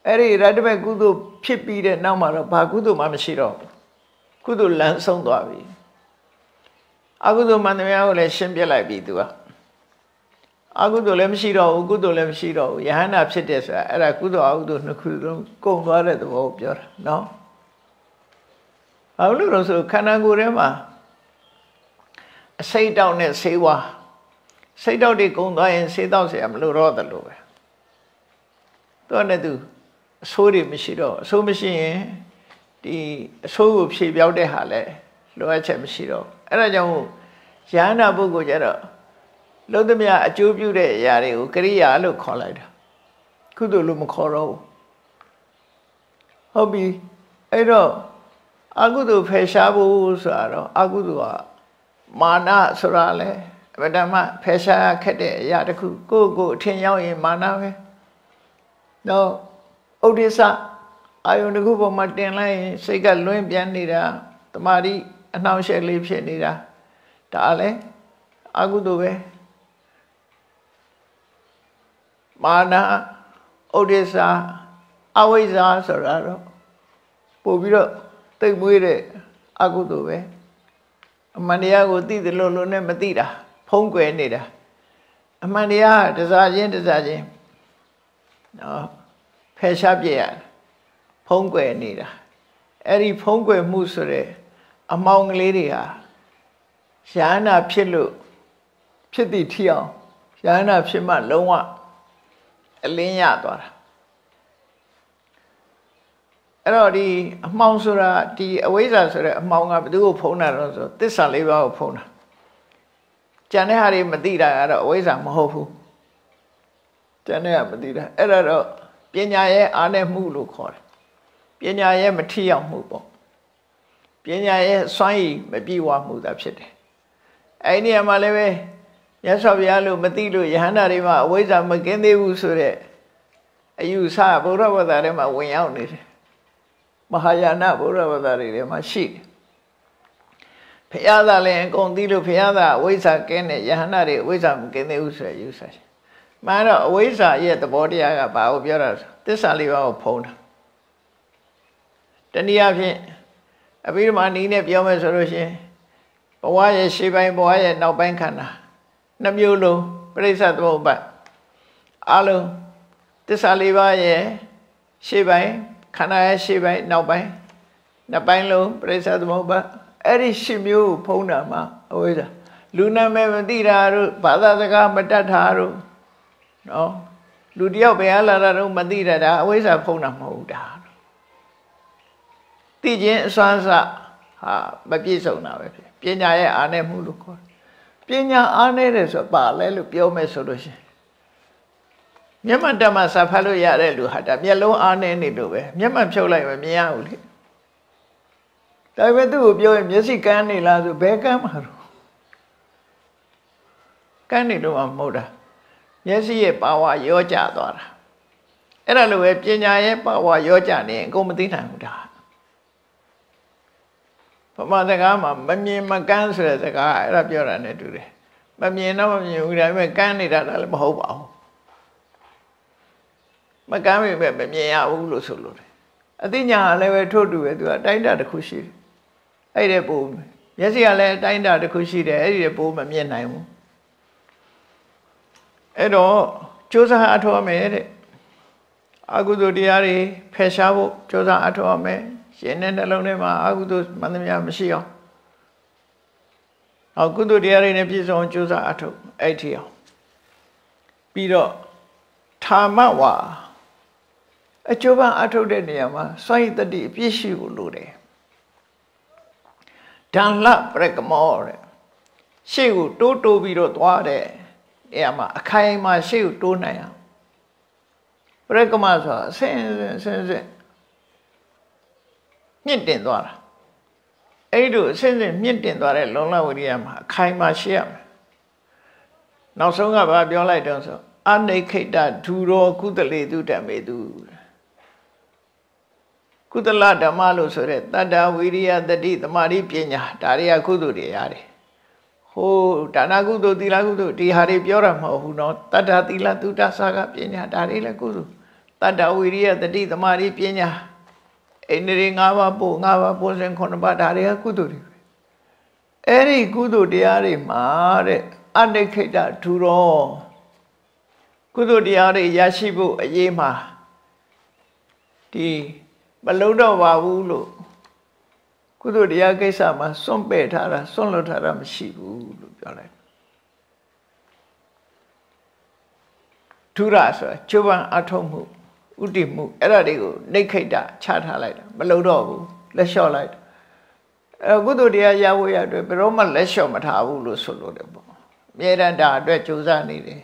အဲ့ဒီရတ္တမေကုသိုလ်ဖြစ်ပြီးတဲ့နောက်မှာတော့ဘာကုသိုလ်မှမရှိတော့ကုသိုလ်လမ်းဆုံးသွားပြီအကုသိုလ်မှန်သမျှကိုလည်းရှင်းပြလိုက်ပြီသူကအကုသိုလ်လည်းမရှိတော့ဘူးကုသိုလ်လည်းမရှိတော့ဘူးယဟန္တာဖြစ်တဲ့ဆိုတာအဲ့ဒါကုသိုလ်အကုသိုလ်နှစ်ခုလုံးကုန်သွားတဲ့သဘောကိုပြောတာနော်ဘာလို့လဲဆိုခန္ဓာကိုယ်ထဲမှာအစိတ်တောက်နဲ့ဆေးဝါးစိတ်တောက်တွေကုန်သွားရင်ဆေးတောက်เสียမလို့တော့တယ်လို့ပဲသူကလည်းသူအဆိုးတွေမရှိတော့အဆိုးမရှိရင်ဒီအဆိုးကိုဖြေပြောက်တဲ့ဟာလဲလိုအပ်ချက်မရှိတော့အဲ့ဒါကြောင့်ယဟန္တာပုဂ္ဂိုလ်ကျတော့လုံးသမျှအကျိုးပြုတဲ့အရာတွေကိုကရိယာလို့ခေါ်လိုက်တာကုသိုလ်လို့မခေါ်တော့ဘူးဟုတ်ပြီအဲ့တော့အကုသိုလ်ဖယ်ရှားဖို့ဆိုတာတော့အကုသိုလ်ကမာနဆိုတာလေဗဒမဖယ်ရှားခက်တဲ့အရာတစ်ခုကိုအထင်ရောက်ရင်မာနပဲတော့ဥဒိစ္စအာယုန်တစ်ခုပေါ်မှာတင်လိုက်ရင်စိတ်ကလွင့်ပြန်နေတာတမာတိအနှောင့်အယှက်လေးဖြစ်နေတာဒါလည်းအကုသိုလ်ပဲမာနဥဒိစ္စအဝိဇ္ဇာဆိုတာတော့ပို့ပြီးတော့တိတ်မွေးတဲ့အကုသိုလ်ပဲအမှန်တရားကိုသိတယ်လို့နဲ့မသိတာဖုံးကွယ်နေတာအမှန်တရားတစားချင်းနော်ဖယ်ရှားပြရဖုံးကွယ်နေတာအဲ့ဒီဖုံးကွယ်မှုဆိုတဲ့အမောင်ကလေးတွေဟာယဟန္တာဖြစ်လို့ဖြစ်သည့်ထီအောင်ယဟန္တာဖြစ်မှလုံးဝအလင်းရသွားတာအဲ့တော့ဒီအမှောင်ဆိုတာဒီအဝိဇ္ဇာဆိုတဲ့အမှောင်ကဘယ်သူကိုဖုံးတာလဲဆိုသစ္စာလေးပါးကိုဖုံးတာကျန်တဲ့ဟာတွေမသိတာကတော့အဝိဇ္ဇာမဟုတ်ဘူးကျန်တဲ့ဟာမသိတာအဲ့ဒါတော့ပညာရဲ့အားနည်းမှုလို့ခေါ်တယ်ပညာရဲ့မထီအောင်မှုပေါ့ပညာရဲ့စွမ်းရည်မပြည့်ဝမှုသာဖြစ်တယ်အဲ့ဒီနေရာမှာလည်းပဲမြတ်စွာဘုရားလို့မသိလို့ယဟန္တာတွေမှာအဝိဇ္ဇာမကင်းသေးဘူးဆိုတဲ့အယူဆဗုဒ္ဓဘာသာထဲမှာဝင်ရောက်နေတယ်မဟာယာနဗုဒ္ဓဘာသာတွေထဲမှာရှိတယ်ဘုရားသာလည်းအကုန်သိလို့ဘုရားသာအဝိဇ္ဇာကင်းတဲ့ယဟန္တာတွေအဝိဇ္ဇာမကင်းသေးဘူးဆိုတဲ့ယူဆတယ်မှန်တော့အဝိဇ္ဇာရဲ့သဘောတရားကဘာကိုပြောတာလဲသစ္စာလေးပါးကိုဖုံးတာတနည်းအားဖြင့်အဘိဓမ္မာနည်းနဲ့ပြောမယ်ဆိုလို့ရှိရင်ဘဝရဲ့ရှေ့ပိုင်းဘဝရဲ့နောက်ပိုင်းခန္ဓာနှမျိုးလုံးပရိစ္ဆသမုပ္ပါအလုံးသစ္စာလေးပါးရဲ့ရှေ့ပိုင်းခန္ဓာရဲ့ရှေ့ပိုင်းနောက်ပိုင်းနှစ်ပိုင်းလုံးပရိစ္ဆသမုပ္ပါအဲ့ဒီရှစ်မျိုးကိုဖုံးတာမှာအဝိဇ္ဇာလူနာမည်မသိတာတို့ဘာသာစကားမတတ်တာတို့နော်လူတယောက်ဘယ်လာတာတော့မသိတာဒါအဝိဇ္ဇာဖုံးတာမဟုတ်တာသိခြင်းအစွမ်းစဟာမပြည့်စုံတာပဲဖြစ်ပညာရဲ့အားနည်းမှုလို့ခေါ်တယ်ပညာအားနည်းတယ်ဆိုပါလဲလို့ပြောမယ်ဆိုလို့ရှိရင်မျက်မှန်တက်မှစာဖတ်လို့ရတဲ့လူဟာဒါမျက်လုံးအားနည်းနေလို့ပဲမျက်မှန်ဖြုတ်လိုက်မမြင်ရဘူးလေဒါပေမဲ့သူ့ကိုပြောရင်မျက်စိကန်းနေလားဆိုဘယ်ကန်းမှာတော့ကန်းနေတော့မှမဟုတ်တာမျက်စိရဲ့ပါဝါရောကျသွားတာအဲ့ဒါလိုပဲပညာရဲ့ပါဝါရောကျနေရင်အကုန်မသိနိုင်ဘူးဒါဗမာစကားမှာမမြင်မကန်းဆိုတဲ့စကားအဲ့ဒါပြောတာ ਨੇ တူတယ်မမြင်တော့မမြင်ဘူးဒါပေမဲ့ကန်းနေတာလည်းမဟုတ်ပါဘူးမကန်းပေမဲ့မမြင်ရဘူးလို့ဆိုလို့တယ်အသိဉာဏ်ကလည်းပဲထို့တူပဲသူကတိုင်းတာတစ်ခုရှိတယ်အဲ့ဒီပို့မျက်စိကလည်းတိုင်းတာတစ်ခုရှိတယ်အဲ့ဒီပို့မမြင်နိုင်ဘူးအဲ့တော့ကြိုးစားအထောက်အမယ်တဲ့အကုသိုလ်တရားတွေဖယ်ရှားဖို့ကြိုးစားအထောက်အမယ်ရှင်တဲ့နှလုံးထဲမှာအကုသိုလ်မှန်သမျှမရှိအောင်ကုသိုလ်တရားတွေနဲ့ပြည့်စုံကြိုးစားအထောက်အဲ့ဒီအောင်ပြီးတော့ဌာမဝါအကျိုးပန်းအထောက်တဲ့နေရာမှာစွန့်ရည်တတိအပြည့်ရှိဖို့လိုတယ်ဒံလပရကမောတဲ့ရှေ့ကိုတိုးပြီးတော့သွားတဲ့နေရာမှာအခိုင်အမာရှေ့ကိုတိုးနိုင်အောင်ပရကမဆိုတာအစင်မြင့်တင်သွားတာအဲ့ဒီအစင်မြင့်တင်သွားတဲ့လုံလဝိရိယမှာအခိုင်အမာရှိရမယ်နောက်ဆုံးကဘာပြောလိုက်တော့ဆိုအနိခိတဒူရောကုသလေတုဓမ္မေတုကုသလဓမ္မလို့ဆိုတဲ့တတ္တဝိရိယတတိသမာဓိပညာဒါတွေကကုသိုလ်တွေရတယ်ဟ ဟိုဒါနကုသိုလ်သီလကုသိုလ်ဒီဟာတွေပြောတာမဟုတ်ဘူးနော်တတ္တသီလသုတ္တစာကပညာဒါတွေလည်းကုသိုလ်တတ္တဝိရိယတတိသမာဓိပညာအိန္ဒြေ၅ပါးပို့၅ပါးပို့စဉ်9ပါးဒါတွေကကုသိုလ်တွေအဲ့ဒီကုသိုလ်တရားတွေမှာတဲ့အနိခိတထူရောကုသိုလ်တရားတွေရရှိဖို့အရေးမှာဒီမလုံးတော့ပါဘူးလို့ကုသိုလ်တရားကိစ္စမှာစွန့်ပယ်ထားတာစွန့်လွတ်ထားတာမရှိဘူးလို့ပြောလိုက်ထူရဆိုတာကျုပ်ပန်းအထုံးမှုဥတည်မှုအဲ့ဒါတွေကိုနိခိတချထားလိုက်တာမလုံးတော့ဘူးလက်လျှော့လိုက်အဲ့ကုသိုလ်တရားရဖို့ရအတွက်ဘယ်တော့မှလက်လျှော့မထားဘူးလို့ဆိုလို့တယ်ပေါ့အမြဲတမ်းဒါအတွက်ကြိုးစားနေတယ်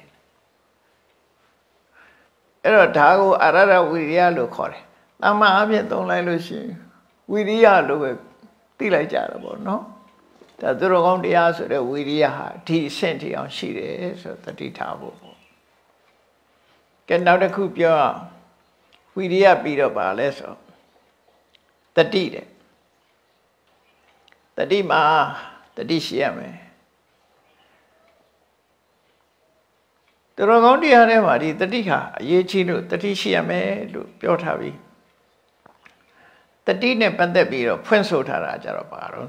အဲ့တော့ဒါကိုအရရဝိရိယလို့ခေါ်တယ်။တမန်အပြင်သုံးလိုက်လို့ရှိရင်ဝိရိယလို့ပဲသိလိုက်ကြတာပေါ့နော်။ဒါသူတော်ကောင်းတရားဆိုတဲ့ဝိရိယဟာဒီအဆင့်ထိအောင်ရှိတယ်ဆိုတတိထားဖို့ပေါ့။ကဲနောက်တစ်ခုပြောဝိရိယပြီးတော့ပါလဲဆိုတတိတဲ့တတိမှာတတိရှိရမယ်။သူတော်ကောင်းတရားထဲမှာဒီတတိဟာအရေးကြီးလို့တတိရှိရမယ်လို့ပြောထားပြီးတတိနဲ့ပတ်သက်ပြီးတော့ဖွင့်ဆိုထားတာကြတော့ပါတော့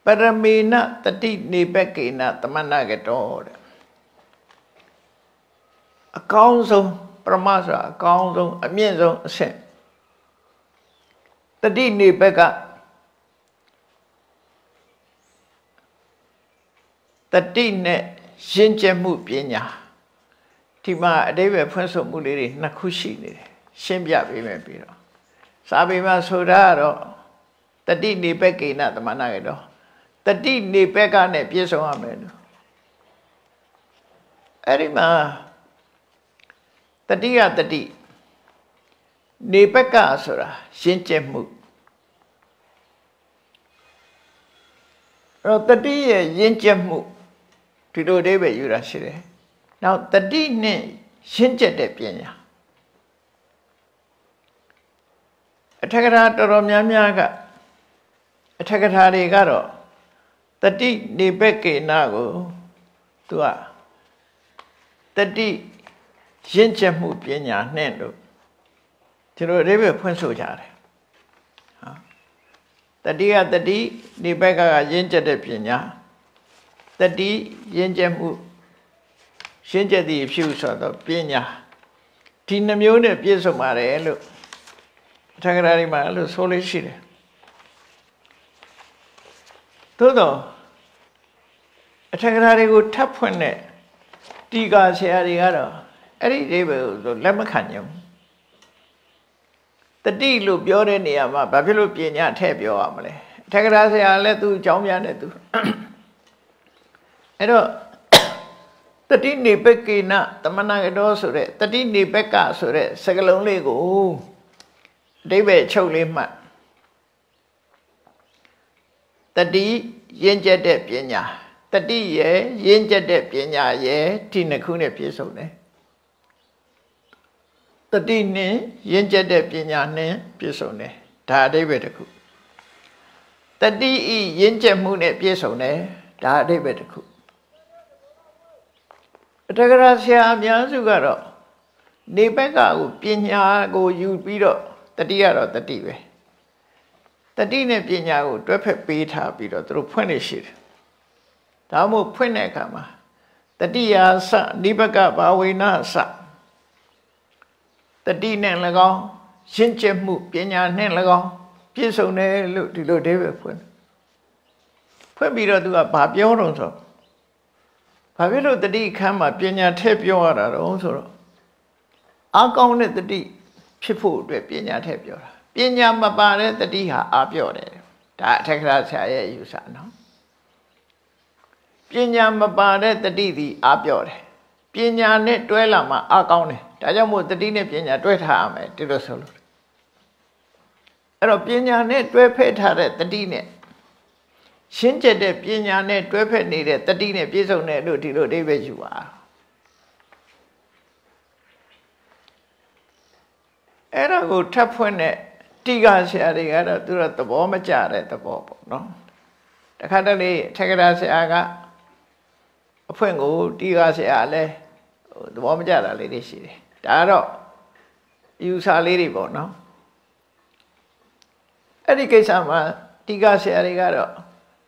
ပရမေနတတိနေပက္ကေနသမဏကတောတဲ့အကောင်းဆုံးပရမဆိုတာအကောင်းဆုံးအမြင့်ဆုံးအဆင့်တတိနေပက္ကတတိနဲ့ရှင်းကျက်မှုပညာဒီမှာအတိပ္ပယ်ဖွင့်ဆိုမှုလေးတွေနှစ်ခုရှိနေတယ်ရှင်းပြပေးမယ်ပြီးတော့စာပေမှာဆိုတာကတော့တတိနေပက္ကေနသမဏကတောတတိနေပက္ကနဲ့ပြည့်စုံရမယ်လို့အဲ့ဒီမှာတတိယတတိနေပက္ကဆိုတာရှင်းကျက်မှုအဲ့တော့တတိရဲ့ရင်းကျက်မှုဒီလိုအဓိပ္ပာယ်ယူတာရှိတယ်။နောက်တတိနဲ့ရှင်းကျက်တဲ့ပညာအထက်ကထာတော်တော်များများကအထက်ကထာတွေကတော့တတိနေပက္ကေနကိုသူကတတိရင်းကျက်မှုပညာနဲ့လို့ဒီလိုအဓိပ္ပာယ်ဖွင့်ဆိုကြတယ်။ဟာတတိယတတိနေပက္ကကရင်းကျက်တဲ့ပညာတတိရင်းကျက်မှုရှင်းကျက်သည့်အဖြစ်ဆိုတော့ပညာဒီနှမျိုးနဲ့ပြည့်စုံပါတယ်လို့အထက်ကရာတွေမှာအဲ့လိုဆိုလို့ရှိတယ်သို့တော့အထက်ကရာတွေကိုထပ်ဖွင့်တဲ့တီကာဆရာတွေကတော့အဲ့ဒီအိဗယ်ကိုလက်မခံကြဘူးတတိလို့ပြောတဲ့နေရာမှာဘာဖြစ်လို့ပညာထည့်ပြောရမလဲအထက်ကရာဆရာလည်းသူအကြောင်းပြတယ်သူအဲ့တော့တတိနေပက္ကေနသမဏကတောဆိုတဲ့တတိနေပက္ကဆိုတဲ့စကားလုံးလေးကိုအဓိပ္ပာယ်ချုပ်လေးမှတ်တတိရင်းကျက်တဲ့ပညာတတိရဲ့ရင်းကျက်တဲ့ပညာရဲ့ဒီနှစ်ခုနဲ့ပြည့်စုံတယ်တတိနဲ့ရင်းကျက်တဲ့ပညာနဲ့ပြည့်စုံတယ်ဒါအဓိပ္ပာယ်တစ်ခုတတိဤရင်းကျက်မှုနဲ့ပြည့်စုံတယ်ဒါအဓိပ္ပာယ်တစ်ခုအထက်ကရာဆရာအများစုကတော့နေပက္ကကိုပညာကိုယူပြီးတော့တတိကတော့တတိပဲတတိနဲ့ပညာကိုတွဲဖက်ပေးထားပြီးတော့သူတို့ဖွင့်နေရှိတယ်ဒါမှမဟုတ်ဖွင့်တဲ့အခါမှာတတိယာစနိပက္ကဘာဝေနစတတိနဲ့၎င်းရှင်းကျက်မှုပညာနဲ့၎င်းပြည့်စုံတယ်လို့ဒီလိုအဓိပ္ပာယ်ဖွင့်ပြီးတော့သူကဘာပြောတော့ဆိုဘာဖြစ်လို့တတိခမ်းမှာပညာထည့်ပြောရတာတော့ဆိုတော့အကောင်းတဲ့တတိဖြစ်ဖို့အတွက်ပညာထည့်ပြောတာပညာမပါတဲ့တတိဟာအပြော့တယ်ဒါအထက်ကရာဆရာရဲ့ယူဆနော်ပညာမပါတဲ့တတိသည်အပြော့တယ်ပညာနဲ့တွဲလာမှအကောင်းတယ်ဒါကြောင့်မို့တတိနဲ့ပညာတွဲထားရမယ်ဒီလိုဆိုလို့အဲ့တော့ပညာနဲ့တွဲဖက်ထားတဲ့တတိနဲ့ရှင်းကျက်တဲ့ပညာနဲ့တွဲဖက်နေတဲ့တတိနဲ့ပြည့်စုံတယ်လို့ဒီလိုအဓိပ္ပာယ်ယူပါအဲ့ဒါကိုထပ်ဖွင့်တဲ့တိကာဆရာတွေကတော့သူတို့သဘောမကျတဲ့သဘောပေါ့နော် တခါတလေထက်ကရာဆရာကအဖွင့်ကိုတီးကားဆရာလည်းသဘောမကျတာလေးတွေရှိတယ်ဒါကတော့ယူဆလေးတွေပေါ့နော်အဲ့ဒီကိစ္စမှာတီးကားဆရာတွေကတော့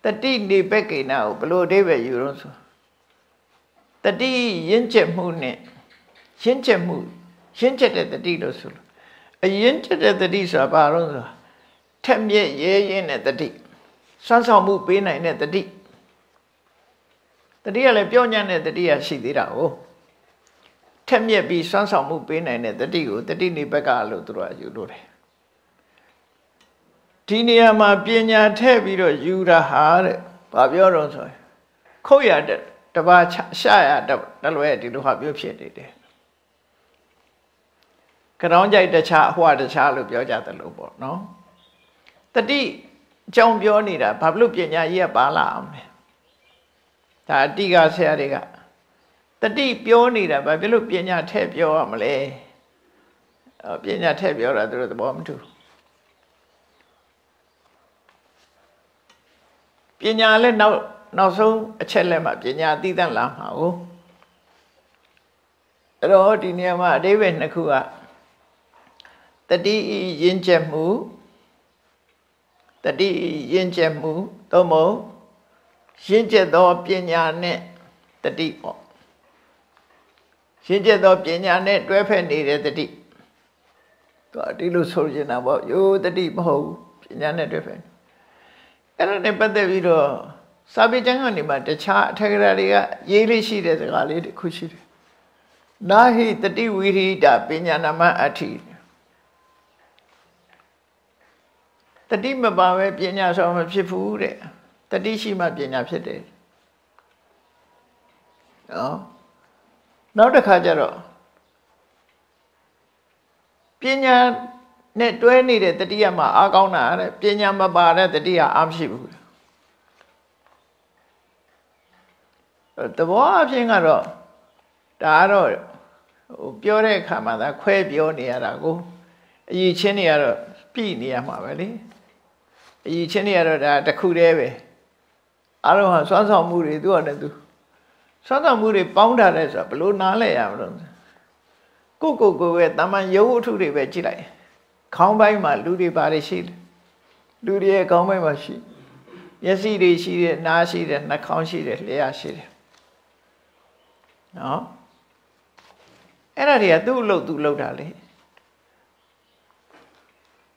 တတိနေပက္ကိနာကိုဘလို့အဓိပ္ပာယ်ယူလို့ဆိုတတိရင့်ကျက်မှုနဲ့ရင့်ကျက်မှုရင့်ကျက်တဲ့တတိလို့ဆိုလို့အရင့်ကျက်တဲ့တတိဆိုတာဘာလို့ဆိုထက်မြက်ရဲရင်တဲ့တတိစွမ်းဆောင်မှုပေးနိုင်တဲ့တတိတတိကလည်းပြောညံ့တဲ့တတိကရှိသေးတာကိုထက်မြက်ပြီးစွမ်းဆောင်မှုပေးနိုင်တဲ့တတိကိုတတိနိဗ္ဗကလို့သူတို့ကယူလို့တယ်ဒီနေရာမှာပညာထည့်ပြီးတော့ယူတာဟာတဲ့ဘာပြောတော့ဆိုရင်ခုတ်ရတဲ့တပါရှာရတလွဲဒီလိုဟာပြောဖြစ်နေတယ်ကြောင်းကြိုက်တခြားအဟွာတခြားလို့ပြောကြတယ်လို့ပေါ့နော်တတိအကြောင်းပြောနေတာဘာလို့ပညာကြီးကပါလာအောင်လဲဒါအတိကဆရာတွေကတတိပြောနေတာဘာဖြစ်လို့ပညာထည့်ပြောရမလဲပညာထည့်ပြောတာသူတို့သဘောမတူပညာလည်းနောက်ဆုံးအချက်လက်မှာပညာသိတတ်လာမှာကိုအဲ့တော့ဒီနေရာမှာအဓိပ္ပာယ်နှစ်ခုကတတိရင့်ကျက်မှုတတိရင့်ကျက်မှုသို့မဟုတ်ရင့်ကျက်သောပညာနဲ့တတိပေါ့ရင့်ကျက်သောပညာနဲ့တွဲဖက်နေတဲ့တတိသူဒီလိုဆိုချင်တာပေါ့ရိုးတတိမဟုတ်ပညာနဲ့တွဲဖက်အဲ့ဒါနဲ့ပတ်သက်ပြီးတော့စာပေကျမ်းကနေမှတခြားအထက်ကရာတွေကရေးလေးရှိတဲ့စကားလေးတစ်ခုရှိတယ်နာဟိတတိဝိရိတာပညာနာမအဋ္ဌိတတိမပါပဲပညာဆောင်မဖြစ်ဘူးတဲ့တတိရှိမှပညာဖြစ်တယ်နော်နောက်တစ်ခါကျတော့ပညာနဲ့တွဲနေတဲ့တတိယမှာအားကောင်းတာတဲ့ပညာမပါတဲ့တတိယအားမရှိဘူးတဘောအဖြစ်ကတော့ဒါကတော့ပြောတဲ့အခါမှာသာခွဲပြောနေရတာကိုအည်ချင်းတွေကတော့ပြည်နေရမှာပဲလေအည်ချင်းတွေကတော့ဒါတစ်ခုတည်းပဲအားလုံးဟာစွမ်းဆောင်မှုတွေသူ့ဟာနဲ့သူစွမ်းဆောင်မှုတွေပေါင်းထားတဲ့ဆိုတော့ဘလို့နားလဲရမလို့ကိုပဲတာမန်ရုပ်ဝတ္ထုတွေပဲကြည့်လိုက်ခေါင်းပိုင်းမှာလူတွေပါတယ်ရှိတယ်လူတွေရဲ့ခေါင်းပိုင်းမှာရှိမျက်စိတွေရှိတယ်နားရှိတယ်နှာခေါင်းရှိတယ်လျှာရှိတယ်နော်အဲ့ဒါတွေကသူ့အလုပ်သူလုပ်တာလေ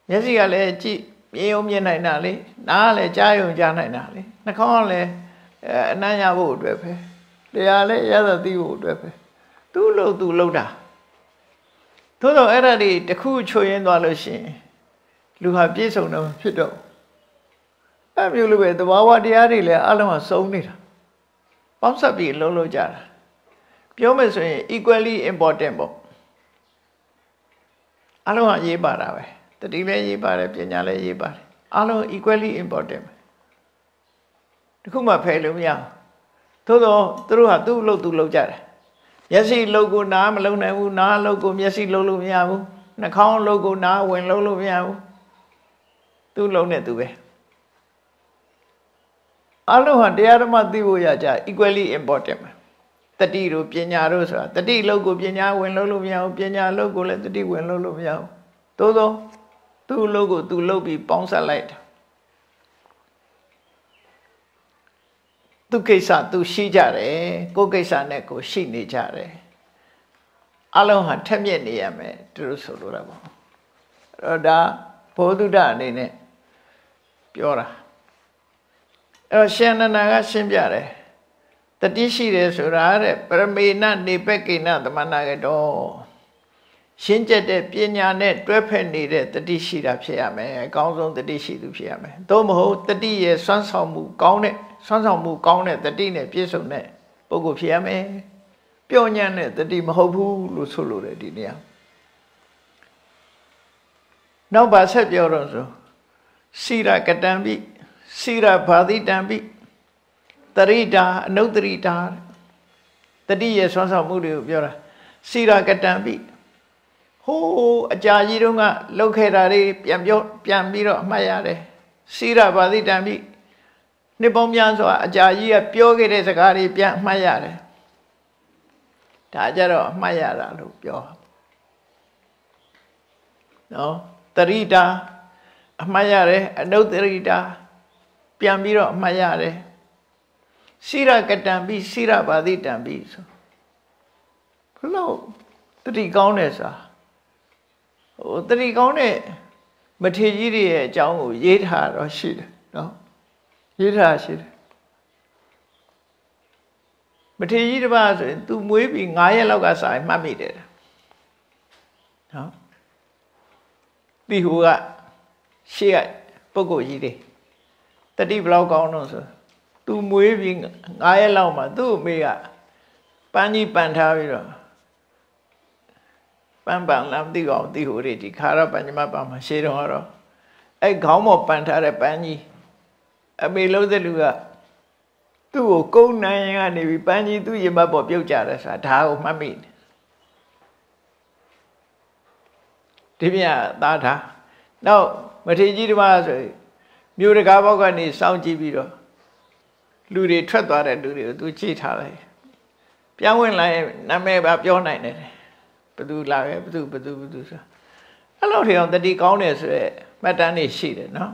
မျက်စိကလည်းကြည့်မြင်ုံမြင်နိုင်တာလေနားကလည်းကြားယုံကြားနိုင်တာလေနှာခေါင်းကလည်းအနံ့ရဖို့အတွက်ပဲလျှာလည်းရသသိဖို့အတွက်ပဲသူ့အလုပ်သူလုပ်တာသို့တော့အဲ့ဒါတွေတစ်ခုချွေရင်းသွားလို့ရှိရင်လူဟာပြည့်စုံတော့ဖြစ်တော့အဲ့မျိုးလိုပဲသဘာဝတရားတွေလည်းအလုံးအစုံနေတာပေါင်းစပ်ပြီးလုံးလုံးကြတာပြောမယ်ဆိုရင် equally important ပေါ့အလုံးအရေးပါတာပဲတတိလည်းရေးပါတယ်ပညာလည်းရေးပါတယ်အလုံး equally important တခုမှဖယ်လို့မရသို့တော့သူတို့ဟာသူ့အလုပ်သူလုပ်ကြတယ်မျက်စိလှုပ်ကိုနားမလုံနိုင်ဘူးနားလှုပ်ကိုမျက်စိလှုပ်လို့မရဘူးနှာခေါင်းလှုပ်ကိုနားဝင်လှုပ်လို့မရဘူးသူ့လှုပ်နဲ့သူပဲအလုံးဟာတရားဓမ္မသိဖို့ရကြ equally important တတိတို့ပညာတို့ဆိုတာတတိလှုပ်ကိုပညာဝင်လှုပ်လို့မရဘူးပညာလှုပ်ကိုလည်းတတိဝင်လှုပ်လို့မရဘူးသို့သောသူ့လှုပ်ကိုသူလှုပ်ပြီးပေါင်းစပ်လိုက်တာသူကိစ္စသူရှိကြတယ်ကိုယ်ကိစ္စနဲ့ကိုရှိနေကြတယ်အလုံးဟာထက်မြက်နေရမယ်သူတို့ဆိုလိုတာပေါ့အဲ့တော့ဒါဘောဓုဒအနေနဲ့ပြောတာအဲ့တော့ရှင်နန္ဒာကရှင်းပြတယ်တတိရှိတယ်ဆိုတာတဲ့ပရမေနနေပက္ကိနသမဏကတောရှင်းကျက်တဲ့ပညာနဲ့တွဲဖက်နေတဲ့တတိရှိတာဖြစ်ရမယ်အကောင်းဆုံးတတိရှိသူဖြစ်ရမယ်သို့မဟုတ်တတိရဲ့စွမ်းဆောင်မှုကောင်းတဲ့စွမ်းဆောင်မှုကောင်းတဲ့တတိနဲ့ပြည့်စုံတဲ့ပုဂ္ဂိုလ်ဖြစ်ရမယ်ပျော်ညံ့တဲ့တတိမဟုတ်ဘူးလို့ဆိုလိုတယ်ဒီနေရာနောက်ပါဆက်ပြောတော့ဆိုစိရကတံပိစိရဘာတိတံပိတရိတာအနုတ္တရိတာတတိရဲ့စွမ်းဆောင်မှုတွေကိုပြောတာစိရကတံပိဟိုးအကြာကြီးတုန်းကလှုပ်ခဲ့တာတွေပြန်ပြီးတော့အမှတ်ရတယ်စိရဘာတိတံပိ နှစ်ပေါင်းများစွာအကြာကြီးကပြောခဲ့တဲ့စကားတွေပြန်အမှတ်ရတယ်ဒါကြတော့အမှတ်ရတာလို့ပြောနော်တရိတာအမှတ်ရတယ်အနုတ္တရိတာပြန်ပြီးတော့အမှတ်ရတယ်စိရကတံပိစိရပါတိတံပိဆိုဘလို့တတိကောင်းတယ်ဆိုတာတတိကောင်းတဲ့မထေရကြီးတွေရဲ့အကြောင်းကိုရေးထားတော့ရှိတယ်နော်ရေးထားရှိတယ်မထေရကြီးတစ်ပါးဆိုရင် तू မွေးပြီး9ရက်လောက်ကစာရင်မှတ်မိတယ်နော်ဒီဟိုကရှေ့ကပုဂ္ဂိုလ်ကြီးတွေတတိဘလောက်ကောင်းတော့ဆို तू မွေးပြီး9ရက်လောက်မှာသူ့အမေကပန်းကြီးပန်ထားပြီးတော့ပန်းလမ်းတိကောင်တိဟိုတွေဒီခါရပัญจမပါမှာရှေ့တော့တော့အဲ့ခေါင်းပေါ်ပန်ထားတဲ့ပန်းကြီးအမေလုံးတဲ့လူကသူ့ကိုကုန်းနိုင်ရင်ကနေပြီးပန်းကြီးသူ့ရင်ဘတ်ပေါ်ပြုတ်ကြတယ်ဆိုတာဒါကိုမှတ်မိတယ်ဒီမြတ်သားထားနောက်မထေရကြီးတစ်ပါးဆိုမြို့တကားဘောက်ကနေစောင့်ကြည့်ပြီးတော့လူတွေထွက်သွားတဲ့လူတွေကိုသူကြည့်ထားလိုက်ပြောင်းဝင်လာရင်နာမည်ပါပြောနိုင်တယ်ဘယ်သူလာပဲဘယ်သူဆိုအဲ့လိုထင်အောင်တတိကောင်းတယ်ဆိုရဲမှတ်တမ်းတွေရှိတယ်နော်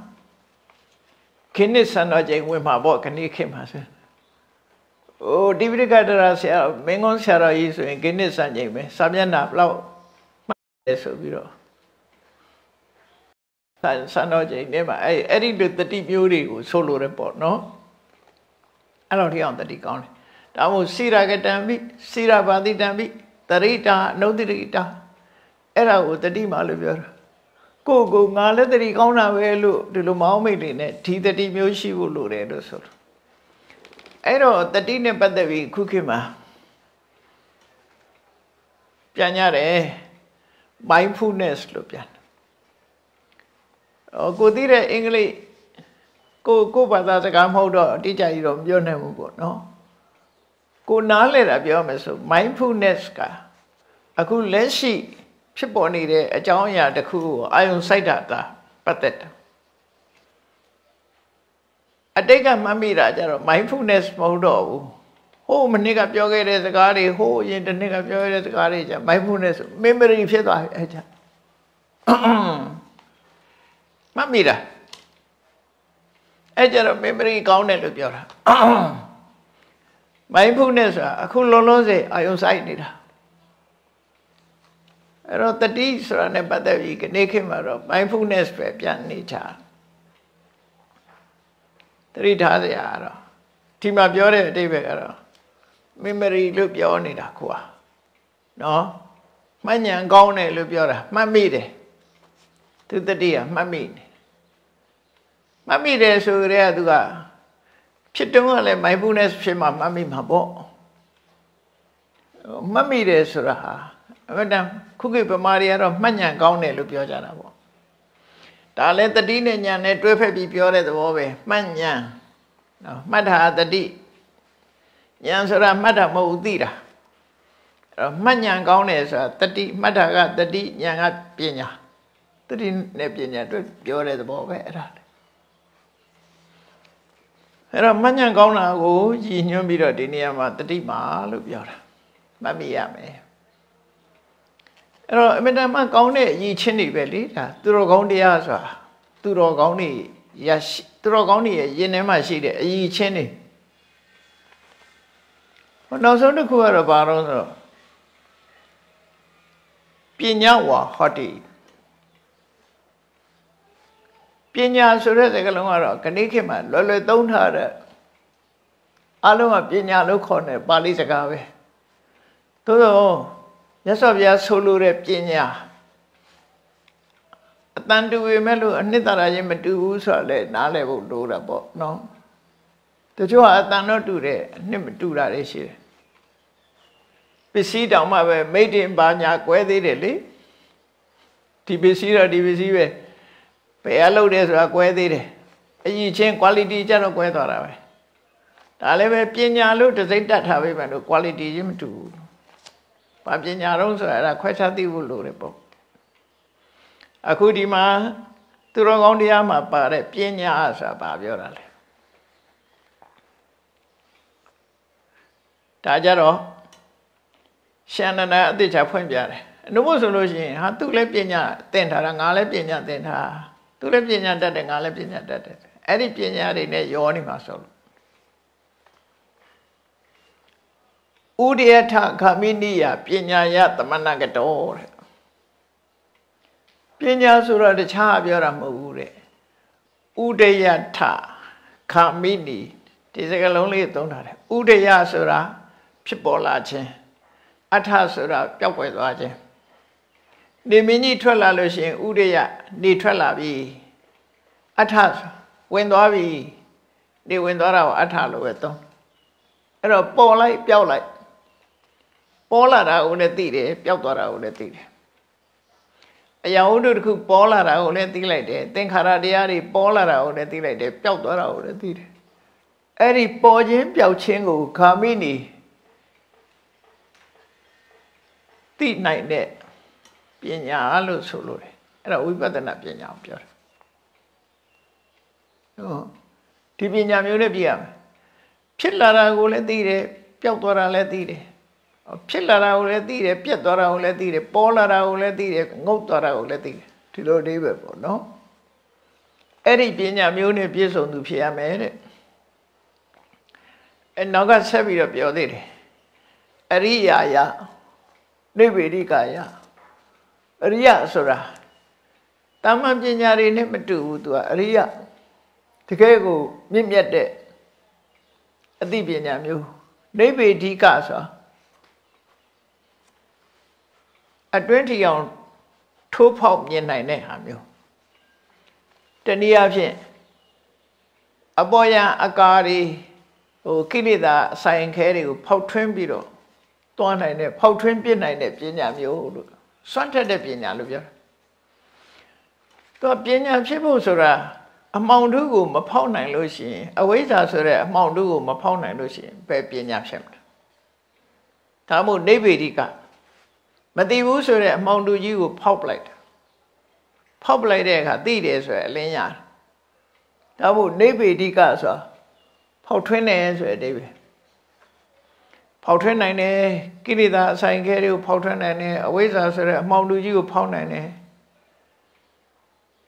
ခင်းနစ်ဆန်တော်ချိန်ဝင်မှာပေါ့ခဏခေတ်မှာဆိုတိပိဋကတရာဆရာမင်းကုန်းဆရာတော်ကြီးဆိုရင်ခင်းနစ်ဆန်ချိန်ပဲစာမျက်နှာဘလောက်မှတ်တယ်ဆိုပြီးတော့ဆန်တော်ချိန်ထဲမှာအဲ့ဒီတတိမျိုးတွေကိုဆိုလိုတယ်ပေါ့နော်အဲ့လိုထင်အောင်တတိကောင်းတယ်ဒါမို့စိရကတံပိစိရပါတိတံပိတရိတာအနုတ္တရိတာအဲ့ဒါကိုတတိမှလို့ပြောတာကိုငါလည်းတတိကောင်းတာပဲလို့ဒီလိုမောင်းမိတ်တွေနဲ့ဒီတတိမျိုးရှိဖို့လိုတယ်လို့ဆိုတော့အဲ့တော့တတိနဲ့ပတ်သက်ပြီးခုခေတ်မှာပြန်ရတယ် mindfulness လို့ပြန်ကိုသိတဲ့အင်္ဂလိပ်ကိုဘာသာစကားမဟုတ်တော့အတိအကျကြီးတော့မပြောနိုင်ဘူးပေါ့နော်ကိုနားလဲတာပြောမယ်ဆို mindfulness ကအခုလက်ရှိဖြစ်ပေါ်နေတဲ့အကြောင်းအရာတစ်ခုကိုအာယုံစိုက်တာပတ်သက်တာအတိတ်ကမှတ်မိတာကြတော့ mindfulness မဟုတ်တော့ဘူးဟိုမနေ့ကပြောခဲ့တဲ့စကားတွေဟိုအရင်တစ်နေ့ကပြောခဲ့တဲ့စကားတွေကြ mindfulness memory ဖြစ်သွားပြီအဲ့ကြမှတ်မိတာအဲ့ကြတော့ memory ကောင်းတယ်လို့ပြောတာ mindfulness ဆိုတာအခုလုံးလုံးစေအာယုံစိုက်နေတာအဲ့တော့တတိဆိုတာနဲ့ပတ်သက်ပြီးနေ့ခေတ်မှာတော့ mindfulness ပဲပြန်နေချာတတိထားစရာတော့ဒီမှာပြောတဲ့အတိတ်ပဲကတော့ memory လို့ပြောနေတာကွာနော်မှတ်ဉာဏ်ကောင်းတယ်လို့ပြောတာမှတ်မိတယ်သူတတိကမှတ်မိတယ်မှတ်မိတယ်ဆိုရဲကသူကဖြစ်တုန်းကလည်း mindfulness ဖြစ်မှမှတ်မိမှာပေါ့မှတ်မိတယ်ဆိုတာဟာအဲ့ဒါခုခေတ်ဗမာတွေကတော့မှတ်ဉာဏ်ကောင်းတယ်လို့ပြောကြတာပေါ့ဒါလည်းတတိနဲ့ဉာဏ်နဲ့တွဲဖက်ပြီးပြောတဲ့သဘောပဲမှတ်ဉာဏ်နော်မှတ်တာတတိဉာဏ်ဆိုတာမှတ်တာမဟုတ်ဘူးသိတာအဲ့တော့မှတ်ဉာဏ်ကောင်းတယ်ဆိုတာတတိမှတ်တာကတတိဉာဏ်ကပညာတတိနဲ့ပညာတွဲပြောတဲ့သဘောပဲအဲ့ဒါအဲ့တော့မှတ်ဉာဏ်ကောင်းတာကိုရည်ညွှန်းပြီးတော့ဒီနေရာမှာတတိမာလို့ပြောတာမှတ်မိရမယ်အဲ့တော့အမြဲတမ်းကောင်းတဲ့အရည်ချင်းတွေပဲလေဒါသူတော်ကောင်းတရားဆိုတာသူတော်ကောင်းတွေရရှိသူတော်ကောင်းတွေရဲ့ယင်ထဲမှာရှိတဲ့အရည်ချင်းတွေနောက်ဆုံးတစ်ခုကတော့ဘာလို့ဆိုတော့ပညာဝါဟောတိပညာဆိုတဲ့စကားလုံးကတော့ခဏခေတ်မှာလွယ်လွယ်သုံးထားတဲ့အလုံးကပညာလို့ခေါ်တဲ့ပါဠိစကားပဲသို့သောမြတ်စွာဘုရားဆိုလိုတဲ့ပညာအတန်တူပေမဲ့လို့အနှစ်သာရချင်းမတူဘူးဆိုတော့လေနားလည်ဖို့လိုတာပေါ့နော်တချို့ကအတန်တော့တူတယ်အနှစ်မတူတာတွေရှိတယ်ပစ္စည်းတောင်မှပဲမိတ်တင်ပါညာကွဲသေးတယ်လေဒီပစ္စည်းတော့ဒီပစ္စည်းပဲဘယ်အလုပ်တယ်ဆိုတာကွဲသေးတယ်အရင်ချင်း quality ကြတော့ကွဲသွားတာပဲဒါလည်းပဲပညာလို့တစ်စိမ့်တတ်ထားပေးမယ်လို့ quality ချင်းမတူဘူးဘာပညာတော့ဆိုတာအဲ့ဒါခွဲခြားသိဖို့လိုတယ်ပေါ့အခုဒီမှာသူတော်ကောင်းတရားမှာပါတဲ့ပညာဆိုတာဘာပြောတာလဲ ဒါကြတော့ရှန္ဒနာအတိတ်ချဖွင့်ပြတယ်အနုဘဆိုလို့ရှိရင်ဟာသူလည်းပညာသင်ထားတာငါလည်းပညာသင်ထားသူလည်းပညာတတ်တယ်ငါလည်းပညာတတ်တယ်အဲ့ဒီပညာတွေနဲ့ရောနေမှာဆိုလို့ဥဒယထခမိနိယပညာယသမဏကတောတဲ့ပညာဆိုတော့တခြားပြောတာမဟုတ်ဘူးတဲ့ဥဒယထခမိနိဒီစကားလုံးလေးသုံးထားတယ်ဥဒယဆိုတာဖြစ်ပေါ်လာခြင်းအထဆိုတာပျောက်ကွယ်သွားခြင်းနေမင်းကြီးထွက်လာလို့ရှိရင်ဥဒယနေထွက်လာပြီအထဝင်သွားပြီနေဝင်သွားတာကိုအထလို့ပဲသုံးအဲ့တော့ပေါ်လိုက်ပျောက်လိုက်ပေါ်လာတာကိုလည်းသိတယ်ပျောက်သွားတာကိုလည်းသိတယ်အရာဝတ္ထုတစ်ခုပေါ်လာတာကိုလည်းသိလိုက်တယ်သင်္ခါရတရားတွေပေါ်လာတာကိုလည်းသိလိုက်တယ်ပျောက်သွားတာကိုလည်းသိတယ်အဲ့ဒီပေါ်ခြင်းပျောက်ခြင်းကိုခါမိနေသိနိုင်တဲ့ပညာလို့ဆိုလို့တယ်အဲ့ဒါဝိပဿနာပညာကိုပြောတယ်ဟုတ်ဒီပညာမျိုးနဲ့ပြရမယ်ဖြစ်လာတာကိုလည်းသိတယ်ပျောက်သွားတာလည်းသိတယ်ဖြစ်လာတာကိုလည်းသိတယ်ပြက်သွားတာကိုလည်းသိတယ်ပေါ်လာတာကိုလည်းသိတယ်ငုတ်သွားတာကိုလည်းသိတယ်ဒီလိုအဓိပ္ပာယ်ပေါ့နော်အဲ့ဒီပညာမျိုးနဲ့ပြည့်စုံသူဖြစ်ရမယ်တဲ့အဲ့နောက်ကဆက်ပြီးတော့ပြောသေးတယ်အရိယာယနိဗ္ဗေဒိကာယအရိယဆိုတာတာမန်ပညာတွေနဲ့မတူဘူးသူကအရိယတကယ်ကိုမြင့်မြတ်တဲ့အသိပညာမျိုးနိဗ္ဗေဒိကဆိုတာအတွင်းထီအောင်ထိုးဖောက်မြင်နိုင်တဲ့ဟာမျိုးတနည်းအားဖြင့်အပေါ်ယံအကာတွေကိလေသာအဆိုင်ခဲတွေကိုဖောက်ထွင်းပြီးတော့တွန်းနိုင်တဲ့ဖောက်ထွင်းပြစ်နိုင်တဲ့ပညာမျိုးလို့စွန့်ထက်တဲ့ပညာလို့ပြောတယ်သူပညာဖြစ်ဖို့ဆိုတာအမှောင်တုကိုမဖောက်နိုင်လို့ရှိရင်အဝိဇ္ဇာဆိုတဲ့အမှောင်တုကိုမဖောက်နိုင်လို့ရှိရင်ဘယ်ပညာဖြစ်မလဲဒါမို့နိဗ္ဗေဒိကမသိဘူးဆိုတဲ့အမှောင်တုကြီးကိုဖောက်ပလိုက်တာဖောက်ပလိုက်တဲ့အခါသိတယ်ဆိုရင်အလင်းရတယ်ဒါမို့နိဗ္ဗေဒိကဆိုတာဖောက်ထွင်းတယ်ဆိုတဲ့အဓိပ္ပာယ်ဖောက်ထွင်းနိုင်တယ်ကိလေသာအဆိုင်ခဲတွေကိုဖောက်ထွင်းနိုင်တယ်အဝိဇ္ဇာဆိုတဲ့အမှောင်တုကြီးကိုဖောက်နိုင်တယ်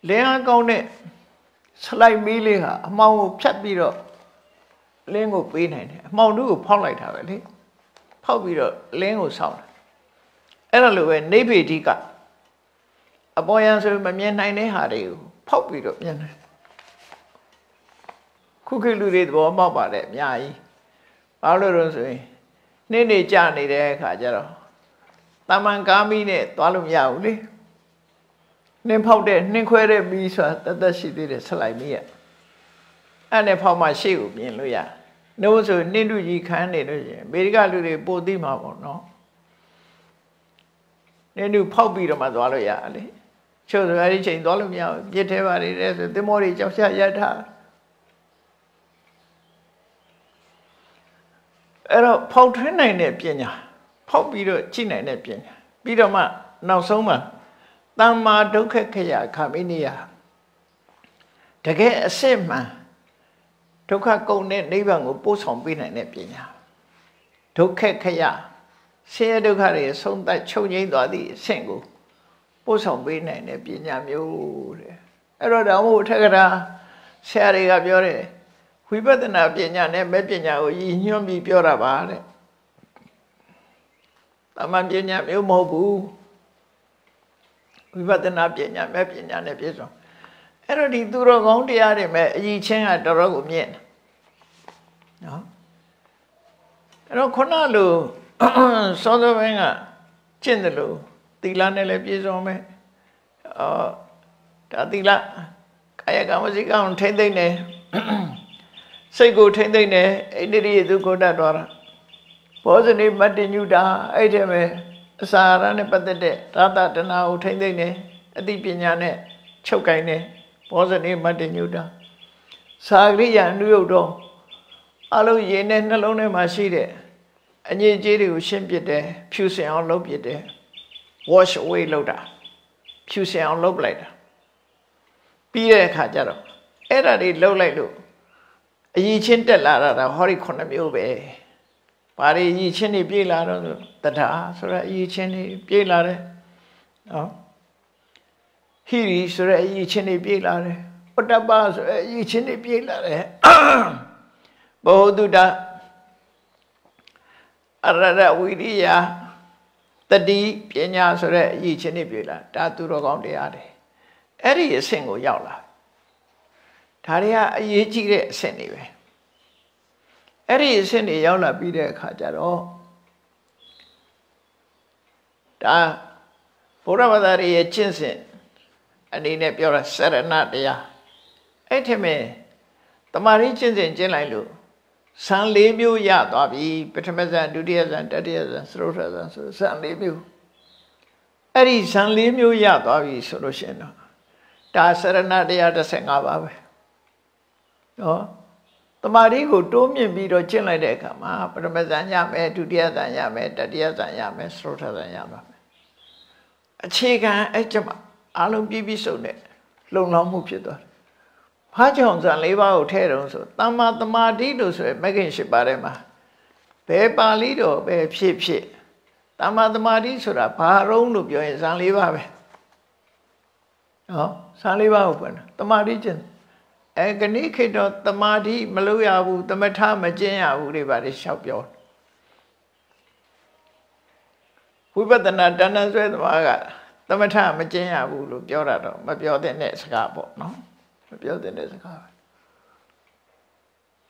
လင်းအားကောင်းတဲ့စလိုက်မီးလေးဟာအမှောင်ကိုဖြတ်ပြီးတော့လင်းကိုပေးနိုင်တယ်အမှောင်တုကိုဖောက်လိုက်တာပဲလေဖောက်ပြီးတော့လင်းကိုဆောင်းတယ်အဲ့ဒါလိုပဲနိဗ္ဗေဒိကအပေါ်ယံဆိုမမြင်နိုင်တဲ့ဟာတွေကိုဖောက်ပြီးတော့မြင်တယ်ခုခေတ်လူတွေသဘောပေါက်ပါတယ်အများကြီးဘာလို့လဲဆိုရင်နေ့ကြာနေတဲ့အခါကျတော့တာမန်ကားမီးနဲ့သွားလို့မရဘူးလေနှင်းဖောက်တဲ့နှင်းခွဲတဲ့မီးဆိုတာတသက်ရှိသေးတယ်ဆက်လိုက်မီးရအဲ့နဲ့ဖောက်မှရှေ့ကိုမြင်လို့ရနှိုးဆိုနှင်းတူကြီးခန်းနေလို့ရှိရင်အမေရိကလူတွေပိုသိမှာပေါ့နော်နှင်းတူဖောက်ပြီးတော့မှသွားလို့ရတယ်လေချို့ဆိုအဲ့ဒီချိန်သွားလို့မရဘူးပြစ်ထဲပါနေတယ်ဆိုသင်္ဘောတွေကြောက်ရရထားအဲ့တော့ဖောက်ထွင်းနိုင်တဲ့ပညာဖောက်ပြီးတော့ကြည့်နိုင်တဲ့ပညာပြီးတော့မှနောက်ဆုံးမှာသမ္မာဒုက္ခခယခမိနိယတကယ်အစစ်မှန်ဒုက္ခကုန်တဲ့နိဗ္ဗာန်ကိုပို့ဆောင်ပေးနိုင်တဲ့ပညာဒုက္ခခယဆင်းရဲဒုက္ခတွေဆုံးသက်ချုပ်ငြိမ်းသွားသည့်အဆင့်ကိုပို့ဆောင်ပေးနိုင်တဲ့ပညာမျိုးတဲ့အဲ့တော့ဒါမှမဟုတ်ထက်ကရာဆရာတွေကပြောတယ်ဝိပဿနာပညာနဲ့မဲ့ပညာကိုရည်ညွှန်းပြီးပြောတာပါတဲ့။သမန်ပညာမျိုးမဟုတ်ဘူး။ဝိပဿနာပညာမဲ့ပညာနဲ့ပြည့်စုံ။အဲ့တော့ဒီသူတော်ကောင်းတရားတွေမဲ့အကြီးချင်းကတော်တော်ကိုမြင့်တယ်။နော်။အဲ့တော့ခုနလိုစောစောပိုင်းကကျင့်တယ်လို့သီလနဲ့လည်းပြည့်စုံမယ်။ဒါသီလကာယကံဝစီကံထိမ့်သိမ့်နေစိတ်ကိုထိမ့်သိမ့်နေအိန္ဒိယသုကိုတတ်သွားတာဘောဇနိမတ္တညုတာအဲ့ဒီမဲ့အစာရနဲ့ပတ်သက်တဲ့သာသတနာကိုထိမ့်သိမ့်နေအသိပညာနဲ့ချုပ်ကိုင်းနေဘောဇနိမတ္တညုတာသာဂရိယအနုယုတ်တော့အလုံးရည်နဲ့နှလုံးထဲမှာရှိတဲ့အငြိအကျေးတွေကိုရှင်းပစ်တယ်ဖြူစင်အောင်လုပ်ပစ်တယ် wash away လုပ်တာဖြူစင်အောင်လုပ်ပလိုက်တာပြီးတဲ့အခါကျတော့အဲ့ဒါတွေလုပ်လိုက်လို့အရင်ချင်းတက်လာတာဟောဒီ9မျိုးပဲ ဘာတွေရည်ချင်းတွေပြေးလာတော့တထာဆိုတဲ့အရည်ချင်းတွေပြေးလာတယ်နော်ဟိရိဆိုတဲ့အရည်ချင်းတွေပြေးလာတယ်ပတ္တပဆိုတဲ့အရည်ချင်းတွေပြေးလာတယ်ဘောဓုတအရရဝိရိယတတိပညာဆိုတဲ့အရည်ချင်းတွေပြေးလာဒါသူတော်ကောင်းတရားတွေအဲ့ဒီအဆင့်ကိုရောက်လာဒါတွေကအရေးကြီးတဲ့အဆင့်တွေပဲအဲ့ဒီအဆင့်တွေရောက်လာပြီးတဲ့အခါကျတော့ဒါဘုရားဘာသာရဲ့ကျင့်စဉ်အနေနဲ့ပြောတာစရဏတရားအဲ့ထက်မဲ့တမာရီကျင့်စဉ်ကျင့်လိုက်လို့ဇန်၄မျိုးရသွားပြီပထမဇန်ဒုတိယဇန်တတိယဇန်သရုတ်ထဇန်ဆိုဇန်၄မျိုးအဲ့ဒီဇန်၄မျိုးရသွားပြီဆိုလို့ရှိရင်တော့ဒါစရဏတရား15ပါပဲနော်တမာရီကိုတိုးမြင့်ပြီးတော့ကျင့်လိုက်တဲ့အခါမှာပထမဇန်ရမယ်ဒုတိယဇန်ရမယ်တတိယဇန်ရမယ်သရုတ်ထဇန်ရပါမယ်အခြေခံအဲ့ကျမအလုံးပြည့်ပြည့်စုံတဲ့လုံလောက်မှုဖြစ်သွားတယ်။ဘာကြောင့်ဇန်၄ပါးကိုထည့်တုံးဆိုတမ္မာတမာတိလို့ဆိုရယ်မဂ္ဂင်၈ပါးထဲမှာဘယ်ပါဠိတော်ပဲဖြစ်ဖြစ်တမ္မာတမာတိဆိုတာဘာရုံးလို့ပြောရင်ဇန်၄ပါးပဲ။နော်ဇန်၄ပါးကိုပြောတာတမာတိကျင့်ကဏိခေတ္တတမာတိမလုပ်ရဘူးသမထမကျင့်ရဘူးတွေပါလေရှောက်ပြောဝိပဿနာတဏ္ဍဆွဲသမားကသမထမကျင့်ရဘူးလို့ပြောတာတော့မပြောတဲ့စကားပေါ့နော်မပြောတဲ့စကားပဲ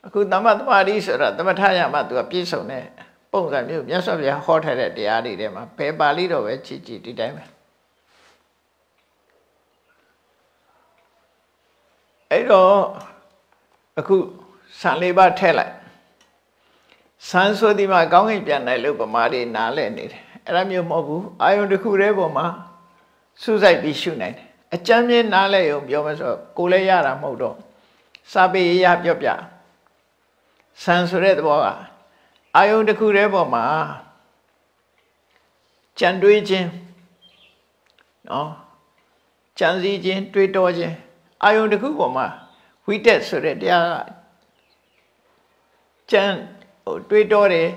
အခုသမတမာတိဆိုတာသမထရမှသူကပြည့်စုံတဲ့ပုံစံမျိုးမြတ်စွာဘုရားဟောထားတဲ့တရားတွေထဲမှာဘယ်ပါဠိတော်ပဲကြည်ကြည်ဒီတိုင်းပဲအဲ့တော့အခုဇန်၄ပါးထည့်လိုက်ဇန်ဆိုဒီမှာကောင်းကင်ပြန်နိုင်လို့ပမာတွေနားလဲနေတယ်အဲ့ဒါမျိုးမဟုတ်ဘူးအာယုန်တစ်ခုတည်းပေါ်မှာစူးစိုက်ပြီးရှုနိုင်တယ်အကျမ်းမြင်နားလဲရုံပြောမဆိုကိုလည်းရတာမဟုတ်တော့စာပေရပြောပြဇန်ဆိုတဲ့သဘောကအာယုန်တစ်ခုတည်းပေါ်မှာကြံတွေးခြင်းနော်ကြံစည်ခြင်းတွေးတောခြင်းအာယုန်တစ်ခုပေါ်မှာဝိတက်ဆိုတဲ့တရားကကြံတွေးတောတယ်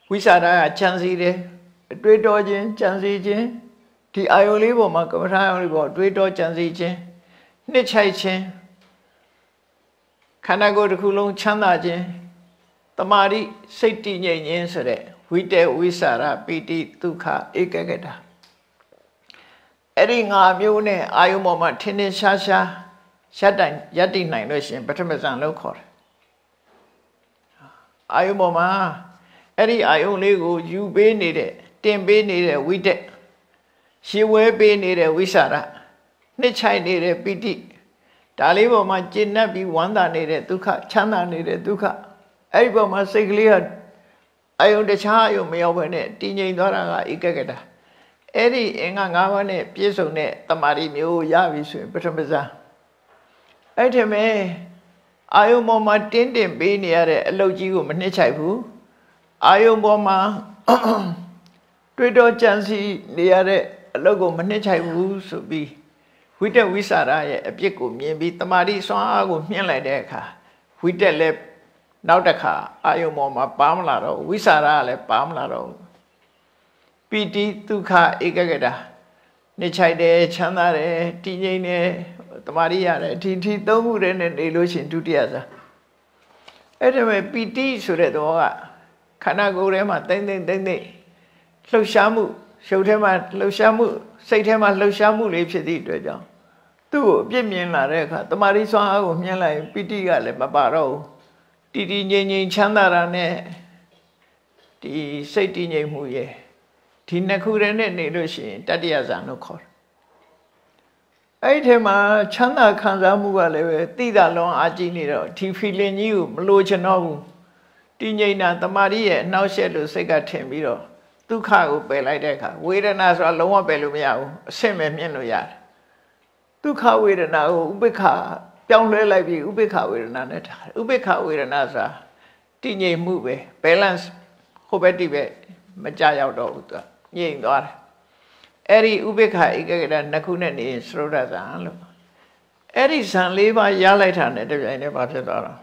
ဝိစာရကကြံစည်တယ်တွေးတောခြင်းကြံစည်ခြင်းဒီအာယုန်လေးပေါ်မှာကမ္မထာအာယုန်လေးပေါ်တွေးတောကြံစည်ခြင်းနှစ်ချိုက်ခြင်းခန္ဓာကိုယ်တစ်ခုလုံးချမ်းသာခြင်းတမာတိစိတ်တည်ငြိမ်ခြင်းဆိုတဲ့ဝိတေဝိစာရပိတိဒုက္ခဧကဂတအဲ့ဒီ၅မျိုးနဲ့အာယုံပေါ်မှာထင်းထင်းရှားရှားရပ်တည်နိုင်လို့ရှိရင်ပထမဇန်လို့ခေါ်တယ်အာယုံပေါ်မှာအဲ့ဒီအာယုံလေးကိုယူပေးနေတဲ့တင်ပေးနေတဲ့ဝိတက်ရှင်းဝဲပေးနေတဲ့ဝိစာရနှစ်ချိုက်နေတဲ့ပိတိဒါလေးပေါ်မှာကျင့်납ပြီးဝမ်းသာနေတဲ့ဒုက္ခချမ်းသာနေတဲ့ဒုက္ခအဲ့ဒီပေါ်မှာစိတ်ကလေးကအာယုံတခြားအာယုံမရောက်ဘဲနဲ့တည်ငြိမ်သွားတာကဧကဂတအဲ့ဒီအင်္ဂါ၅ပါးနဲ့ပြည့်စုံတဲ့တမာရီမျိုးရပြီဆိုရင်ပထမဇန်အဲ့ထမဲအာယုံပေါ်မှာတင်းတင်ပေးနေရတဲ့အလုပ်ကြီးကိုမနှိမ့်ချိုက်ဘူးအာယုံပေါ်မှာတွေ့တော့ကြံစီနေရတဲ့အလုပ်ကိုမနှိမ့်ချိုက်ဘူးဆိုပြီးဝိတက်ဝိစာရရဲ့အပြစ်ကိုမြင်ပြီးတမာရီစွမ်းအားကိုမြှင့်လိုက်တဲ့အခါဝိတက်လည်းနောက်တစ်ခါအာယုံပေါ်မှာပါမလာတော့ဝိစာရကလည်းပါမလာတော့ပိတိဒုက္ခဧကဂတနှိမ့်ချိုက်တယ်ချမ်းသာတယ်တည်ငြိမ်တယ်တမာရီရတယ်ဒီသုံးခုတည်းနဲ့နေလို့ရှိရင်ဒုတိယဇန်အဲ့ဒါပဲပိတိဆိုတဲ့သဘောကခန္ဓာကိုယ်ထဲမှာတိမ့်လှုပ်ရှားမှုရုပ်ထဲမှာလှုပ်ရှားမှုစိတ်ထဲမှာလှုပ်ရှားမှုလေးဖြစ်သည့်အတွက်ကြောင့်သူ့ကိုအပြစ်မြင်လာတဲ့အခါတမာရီစွမ်းအားကိုမြင်လိုက်ပိတိကလည်းမပါတော့ဘူးတည်ငြိမ်ချမ်းသာတာနဲ့ဒီစိတ်တည်ငြိမ်မှုရဲ့ဒီနှစ်ခုတည်းနဲ့နေလို့ရှိရင်တတိယဇန်လို့ခေါ်တယ်အဲ့ဒီထဲမှာချမ်းသာခံစားမှုကလည်းပဲတိတာလွန်အားကြီးနေတော့ဒီ feeling ကြီးကိုမလိုချင်တော့ဘူးတည်ငြိမ်တာတမာရီရဲ့အနှောက်အယှက်လို့စိတ်ကထင်ပြီးတော့ဒုက္ခကိုပယ်လိုက်တဲ့အခါဝေဒနာဆိုတာလုံးဝပယ်လို့မရဘူးအဆင့်ပဲမြင့်လို့ရတယ်ဒုက္ခဝေဒနာကိုဥပိ္ပခပြောင်းလဲလိုက်ပြီးဥပိ္ပခဝေဒနာနဲ့ထားတယ်ဥပိ္ပခဝေဒနာဆိုတာတည်ငြိမ်မှုပဲ balance ဟိုဘက်ဒီဘက်မကြရောက်တော့ဘူးသူငြိမ်သွားတယ်အဲ့ဒီဥပိ္ပခဧကဂတနှစ်ခုနဲ့နေသရုတ်ထဇန်လို့အဲ့ဒီဇန်၄ပါးရလိုက်တာနဲ့တပြိုင်တည်းပါဖြစ်သွားတော့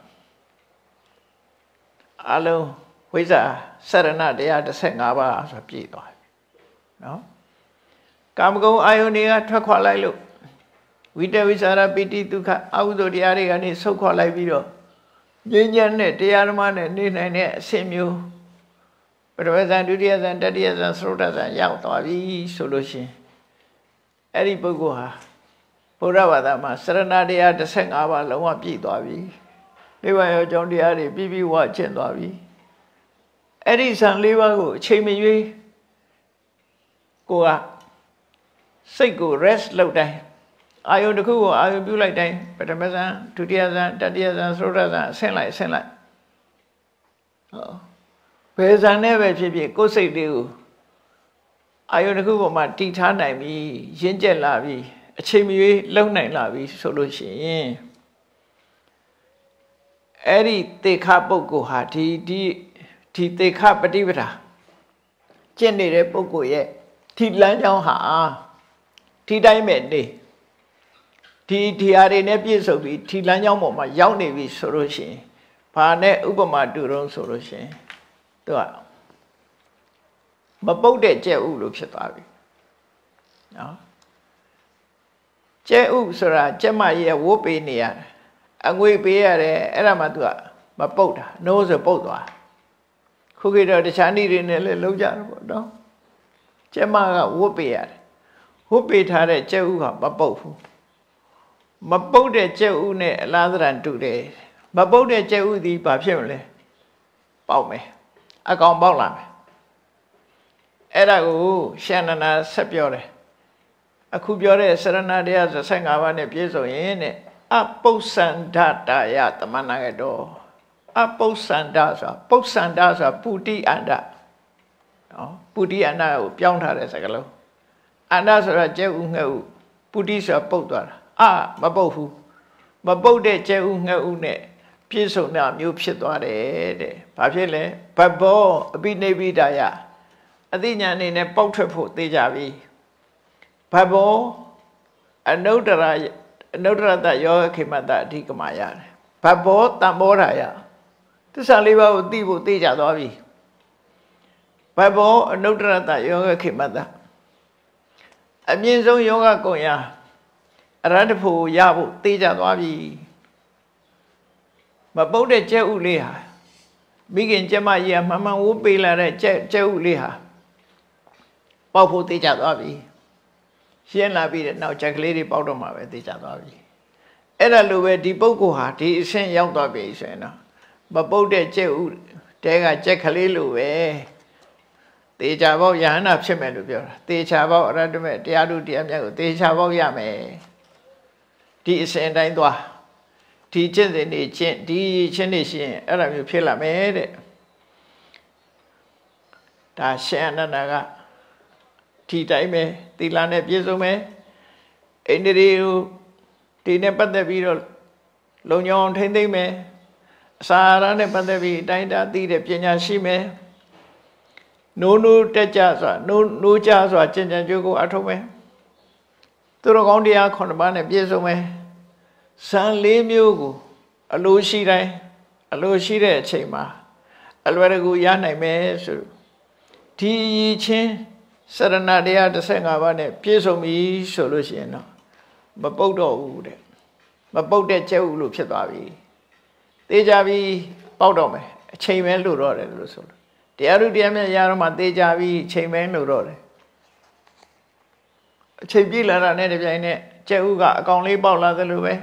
အလုံး ဝိဇ္ဇာစရဏတရား15ပါးဆိုပြည့်သွားပြီနော်ကာမဂုဏ်အာယုန်တွေကထွက်ခွာလိုက်လို့ဝိတဝိสารပိတိဒုက္ခအဟုသို့တရားတွေကနေဆုတ်ခွာလိုက်ပြီးတော့ငြိမ်းချမ်းတဲ့တရားဓမ္မနဲ့နေနိုင်တဲ့အဆင့်မျိုးပထမဇန်ဒုတိယဇန်တတိယဇန်သရုတ်ဇန်ရောက်သွားပြီဆိုလို့ရှိရင်အဲ့ဒီပုဂ္ဂိုလ်ဟာဘုရားဘာသာမှာစရဏတရား15ပါးလုံးဝပြည့်သွားပြီနိဗ္ဗာန်ရောက်ကြောင်းတရားတွေပြည့်ပြည့်ဝကျင့်သွားပြီအဲ့ဒီဇန်၄ပါးကိုအချိန်မရွေးကိုကစိတ်ကို rest လုပ်တိုင်းအာယုန်တစ်ခုကိုအာယုန်ပြုလိုက်တိုင်းပထမဇန်ဒုတိယဇန်တတိယဇန်သရုတ်ဇန်အဆင့်လိုက်ဟောဘယ်ဇန်နဲ့ပဲဖြစ်ဖြစ်ကိုယ်စိတ်လေးကိုအာယုန်တစ်ခုပေါ်မှာတည်ထားနိုင်ပြီရင့်ကျက်လာပြီအချိန်မရွေးလုံနိုင်လာပြီဆိုလို့ရှိရင်အဲ့ဒီသေခပုဂ္ဂိုလ်ဟာဒီသေခပฏิပဒါကျင့်နေတဲ့ပုဂ္ဂိုလ်ရဲ့ဒီလမ်းကြောင်းဟာဒီတိုင်းပဲနေဒီဟာတွေနဲ့ပြည့်စုံပြီးဒီလမ်းကြောင်းပေါ်မှာရောက်နေပြီဆိုလို့ရှိရင်ဘာနဲ့ဥပမာတူတော့ဆိုလို့ရှိရင်သူကမပုတ်တဲ့ကြက်ဥလို့ဖြစ်သွားပြီနော်ကြက်ဥဆိုတာကြက်မရဲ့ဝတ်ပေးနေရတယ်အငွေပေးရတယ်အဲ့ဒါမှသူကမပုတ်တာနိုးဆိုပုတ်သွားခုခေတ်တော့တခြားနည်းတွေနဲ့လည်းလုံးကြတယ်ပေါ့နော်ကြက်မကဝတ်ပေးရတယ်ဝတ်ပေးထားတဲ့ကြက်ဥကမပုတ်ဘူးမပုတ်တဲ့ကြက်ဥနဲ့အလားသဏ္ဍာန်တူတယ်မပုတ်တဲ့ကြက်ဥဒီဘာဖြစ်မလဲပေါက်မယ်အကောင်ပေါက်လာမယ်အဲ့ဒါကိုရှန္ဒနာဆက်ပြောတယ်အခုပြောတဲ့စရဏတရား15ပါးနဲ့ပြည့်စုံရင်တဲ့အပု္ပ္ပန္ဒတာယသမဏဂတောအပု္ပ္ပန္ဒဆိုတာပု္ပ္ပန္ဒဆိုတာပုတိအန္တနော်ပုတိအန္တကိုပြောင်းထားတဲ့စကားလုံးအန္တဆိုတာကျဲဥငှက်ဥပုတိဆိုတာပုတ်သွားတာမပုတ်ဘူးမပုတ်တဲ့ကျဲဥငှက်ဥနဲ့ပြည့်စုံတာမျိုးဖြစ်သွားတယ်တဲ့ဘာဖြစ်လဲဘဘောအပိနိဗ္ဗိဒာယအသိဉာဏ်အနေနဲ့ပေါက်ထွက်ဖို့သိကြပြီဘဘောအနုတ္တရတယောခေမတအဓိကမာရတယ်ဘဘောတံဘောဓာယသစ္စာလေးပါးကိုသိဖို့သိကြသွားပြီဘဘောအနုတ္တရတယောခေမတအမြင့်ဆုံးယောဂကုံရာအရဟတဖို့ရဖို့သိကြသွားပြီမပုတ်တဲ့ကျဲဥလေးဟာမိခင်ကျမကြီးကမှန်မှန်ဝိုးပေးလာတဲ့ကျဲဥလေးဟာပေါက်ဖို့သိကြသွားပြီရှင်းလာပြီးတဲ့နောက်ချက်ကလေးတွေပေါက်တော့မှပဲသိကြသွားပြီအဲ့ဒါလိုပဲဒီပုဂ္ဂိုလ်ဟာဒီအဆင့်ရောက်သွားပြီဆိုရင်တော့မပုတ်တဲ့ကျဲဥတဲကကျက်ကလေးလိုပဲသေချာပေါက်ယဟန္တာဖြစ်မယ်လို့ပြောတာသေချာပေါက်အရဟတမေတရားတို့တရားမြတ်ကိုသေချာပေါက်ရမယ်ဒီအစဉ်တိုင်းသွားဒီကျင့်စဉ်နေကျင့်ဒီချင်းနေရှင်အဲ့လိုမျိုးဖြစ်လာမယ်တဲ့ဒါရှင်အနန္ဒာကဒီတိုင်းပဲသီလနဲ့ပြည့်စုံမယ်အိန္ဒြေကိုဒီနဲ့ပတ်သက်ပြီးတော့လုံညောင်းထိမ့်သိမ့်မယ်အစာအာဟာရနဲ့ပတ်သက်ပြီးတိုင်းတာသိတဲ့ပညာရှိမယ်နိုးတက်ကြဆိုတာနိုးကြဆိုတာကျင့်ကြံကြိုးကိုအထုတ်မယ်သူတော်ကောင်းတရား9ပါးနဲ့ပြည့်စုံမယ်ဇန်၄မျိုးကိုအလိုရှိတိုင်းအလိုရှိတဲ့အချိန်မှာအလွယ်တကူရနိုင်မယ်ဆိုဒီချင်းစရဏတရား15ပါးနဲ့ပြည့်စုံပြီဆိုလို့ရှိရင်တော့မပုတ်တော့ဘူးတဲ့မပုတ်တဲ့ကျဲဥလို့ဖြစ်သွားပြီသေချာပြီပေါက်တော့မယ်အချိန်ပဲလို့တော့တယ်လို့ဆိုလို့တရားတို့တရားမြတ်ရတော့မှသေချာပြီအချိန်ပဲလို့တော့တယ်အချိန်ပြည့်လာတာနဲ့တပြိုင်နက်ကျဲဥကအကောင်လေးပေါက်လာသလိုပဲ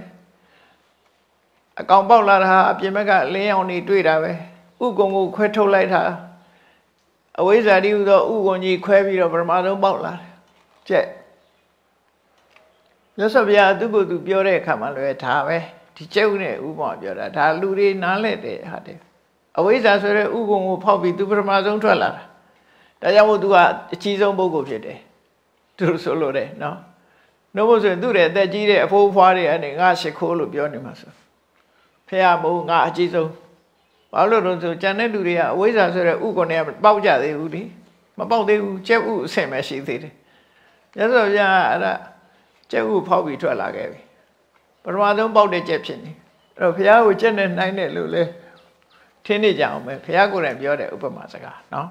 အကောင်ပေါက်လာတာအပြင်ဘက်ကလင်းအောင်နေတွေ့တာပဲဥကုံကိုခွဲထုတ်လိုက်တာအဝိဇ္ဇာတိဟူသောဥကုံကြီးခွဲပြီးတော့ပရမသုံးပေါက်လာတယ်ကျက်မြတ်စွာဘုရားသူ့ကိုယ်သူပြောတဲ့အခါမှာလည်းဒါပဲဒီကျက်ဥနဲ့ဥပမာပြောတာဒါလူတွေနားလဲတဲ့ဟာတဲ့အဝိဇ္ဇာဆိုတဲ့ဥကုံကိုဖောက်ပြီးသူပရမသုံးထွက်လာတာဒါကြောင့်မို့သူကအကြီးဆုံးပုဂ္ဂိုလ်ဖြစ်တယ်သူဆိုလို့တယ်နော်နှုတ်ဖို့ဆိုရင်သူ့ရဲ့အသက်ကြီးတဲ့အဖိုးဖွားတွေအနေငါရှ िख ိုးလို့ပြောနေမှာဆိုဖះမို့ငါအကြီးဆုံးဘာလို့လို့ဆိုကြံတဲ့လူတွေကအဝိဇ္ဇာဆိုတဲ့ဥကုံနဲ့ပေါက်ကြသေးဘူးလေမပေါက်သေးဘူးကျက်ဥအဆင့်ပဲရှိသေးတယ်မြတ်စွာဘုရားအဲ့ဒါကျက်ဥဖောက်ပြီးထွက်လာခဲ့ပြီပထမဆုံးပေါက်တဲ့ကျက်ဖြစ်နေအဲ့တော့ဘုရားကိုကျက်နဲ့နှိုင်းတယ်လို့လေဒ ထင်းနေကြအောင်ပဲဘုရားကိုယ်တိုင်ပြောတဲ့ဥပမာစကားနော်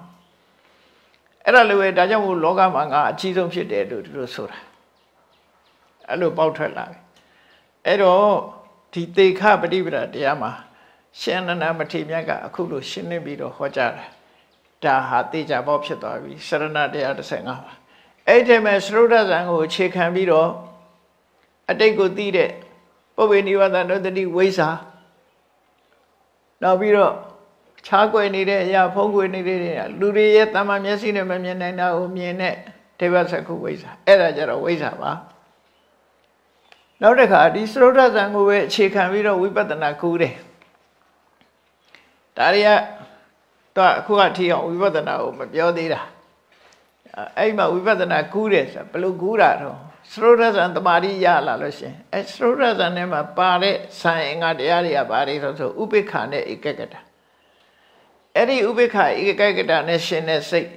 အဲ့ဒါလိုပဲဒါကြောင့်မို့လောကမှာငါအကြီးဆုံးဖြစ်တယ်လို့သူတို့ဆိုတာအဲ့လိုပေါက်ထွက်လာပြီအဲ့တော့ဒီသေခပฏิပဒါတရားမှာရှင်နန္ဒမထေရမြတ်ကအခုလိုရှင်းလင်းပြီးတော့ဟောကြားတာဒါဟာသေချာပေါက်ဖြစ်သွားပြီစရဏတရား15ပါအဲ့ဒီမှာသရုဒ္ဓဇံကိုအခြေခံပြီးတော့အတိတ်ကိုသိတဲ့ပုဗ္ဗေနိဝါဒနုတ္တိဝိဇ္ဇာနောက်ပြီးတော့ခြားကွယ်နေတဲ့အရာဖုံးကွယ်နေတဲ့လူတွေရဲ့တမ္မာမျက်စိနဲ့မမြင်နိုင်တာကိုမြင်တဲ့ဒေဝသက္ခုဝိဇ္ဇာအဲ့ဒါကြတော့ဝိဇ္ဇာပါနောက်တစ်ခါဒီသရုဒ္ဓဇံကိုပဲအခြေခံပြီးတော့ဝိပဿနာကူးတယ်ဒါတွေကတော့အခုကထီအောင်ဝိပဿနာကိုမပြောသေးတာအဲ့မှာဝိပဿနာကူးတယ်ဆိုဘယ်လိုကူးတာတော့သရုဒ္ဓဇံတမာတိရလာလို့ရှင်အဲ့သရုဒ္ဓဇံထဲမှာပါတဲ့ဇံအင်္ဂါတရားတွေကဘာတွေဆိုဥပိ္ပခာနဲ့ဧကဂတအဲ့ဒီဥပိ္ပခာဧကဂတနဲ့ရှင်တဲ့စိတ်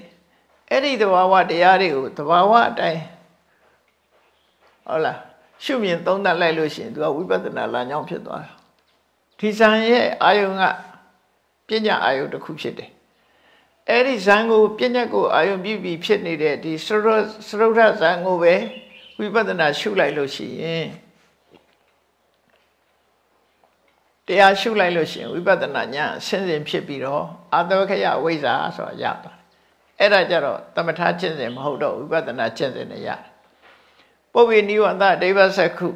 အဲ့ဒီသဘာဝတရားတွေကိုသဘာဝအတိုင်းဟုတ်လားရှုမြင်သုံးသပ်လိုက်လို့ရှင်သူကဝိပဿနာလမ်းကြောင်းဖြစ်သွားတာဒီဇံရဲ့အာယုံကပညာအာယုံတစ်ခုဖြစ်တယ်အဲ့ဒီဇံကိုပညာကိုအာယုံပြီးပြီးဖြစ်နေတဲ့ဒီသရုဒ္ဓဇံကိုပဲဝိပဿနာရှုလိုက်လို့ရှိရင်တရားရှုလိုက်လို့ရှိရင်ဝိပဿနာဉာဏ်အစဉ်စဉ်ဖြစ်ပြီးတော့အာတဝခယဝိဇ္ဇာဆိုတာရသွားတယ်အဲ့ဒါကြတော့သမထကျင့်စဉ်မဟုတ်တော့ဝိပဿနာကျင့်စဉ်နဲ့ရတယ်ပုဗ္ဗေနိဝါဒဒိဗ္ဗစက္ခု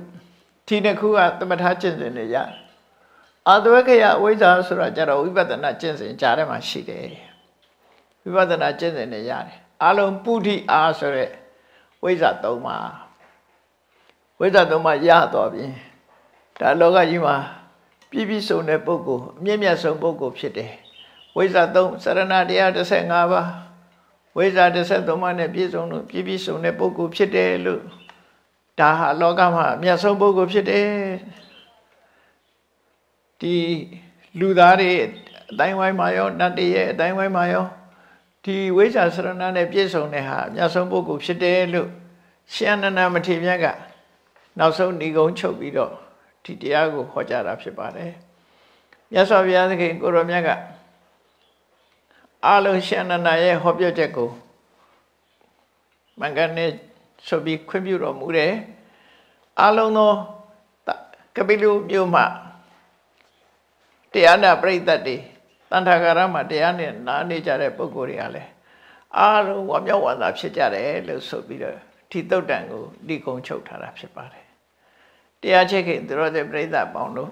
ဒီနှစ်ခုကသမထကျင့်စဉ်နဲ့ရတယ်အာတဝခယဝိဇ္ဇာဆိုတာကြတော့ဝိပဿနာကျင့်စဉ်ကြားထဲမှာရှိတယ်ဝိပဿနာကျင့်စဉ်နဲ့ရတယ်အလုံးပုဋ္ဌိအားဆိုတဲ့ဝိဇ္ဇာ၃ပါးဝိဇ္ဇာ၃ပါးရသွားပြီဒါလောကကြီးမှာပြည့်ပြည့်စုံတဲ့ပုဂ္ဂိုလ်အမြင့်မြတ်ဆုံးပုဂ္ဂိုလ်ဖြစ်တယ်ဝိဇ္ဇာ၃စရဏတရား15ပါးဝိဇ္ဇာ13ပါးနဲ့ပြည့်စုံလို့ပြည့်ပြည့်စုံတဲ့ပုဂ္ဂိုလ်ဖြစ်တယ်လို့ဒါဟာလောကမှာအမြတ်ဆုံးပုဂ္ဂိုလ်ဖြစ်တယ်ဒီလူသားတွေအတိုင်းဝိုင်းမှာရောနတ်တွေရဲ့အတိုင်းဝိုင်းမှာရောဒီဝိဇ္ဇာစရဏနဲ့ပြည့်စုံတဲ့ဟာအမြတ်ဆုံးပုဂ္ဂိုလ်ဖြစ်တယ်လို့ရှင်နန္ဒမထေရမြတ်ကနောက်ဆုံးဏီကုံချုပ်ပြီးတော့ဒီတရားကိုဟောကြားတာဖြစ်ပါတယ်မြတ်စွာဘုရားသခင်ကိုရောမြတ်ကအလုံးရှင်နန္ဒရဲ့ဟောပြောချက်ကိုမင်္ဂနဲ့ဆိုပြီးခွင့်ပြုတော်မူတယ်အလုံးသောကပိလုမြို့မှာတရားနာပရိသတ်တွေတန်ထာဂရမှာတရားနဲ့နားနေကြတဲ့ပုဂ္ဂိုလ်တွေကလည်းအားလုံးဝါမြောက်ဝမ်းသာဖြစ်ကြတယ်လို့ဆိုပြီးတော့ဒီတုတ်တန်ကိုဒီကုံချုပ်ထားတာဖြစ်ပါတယ်တရားချက်ခင်သူတော်တဲ့ပရိသတ်ပေါင်းတို့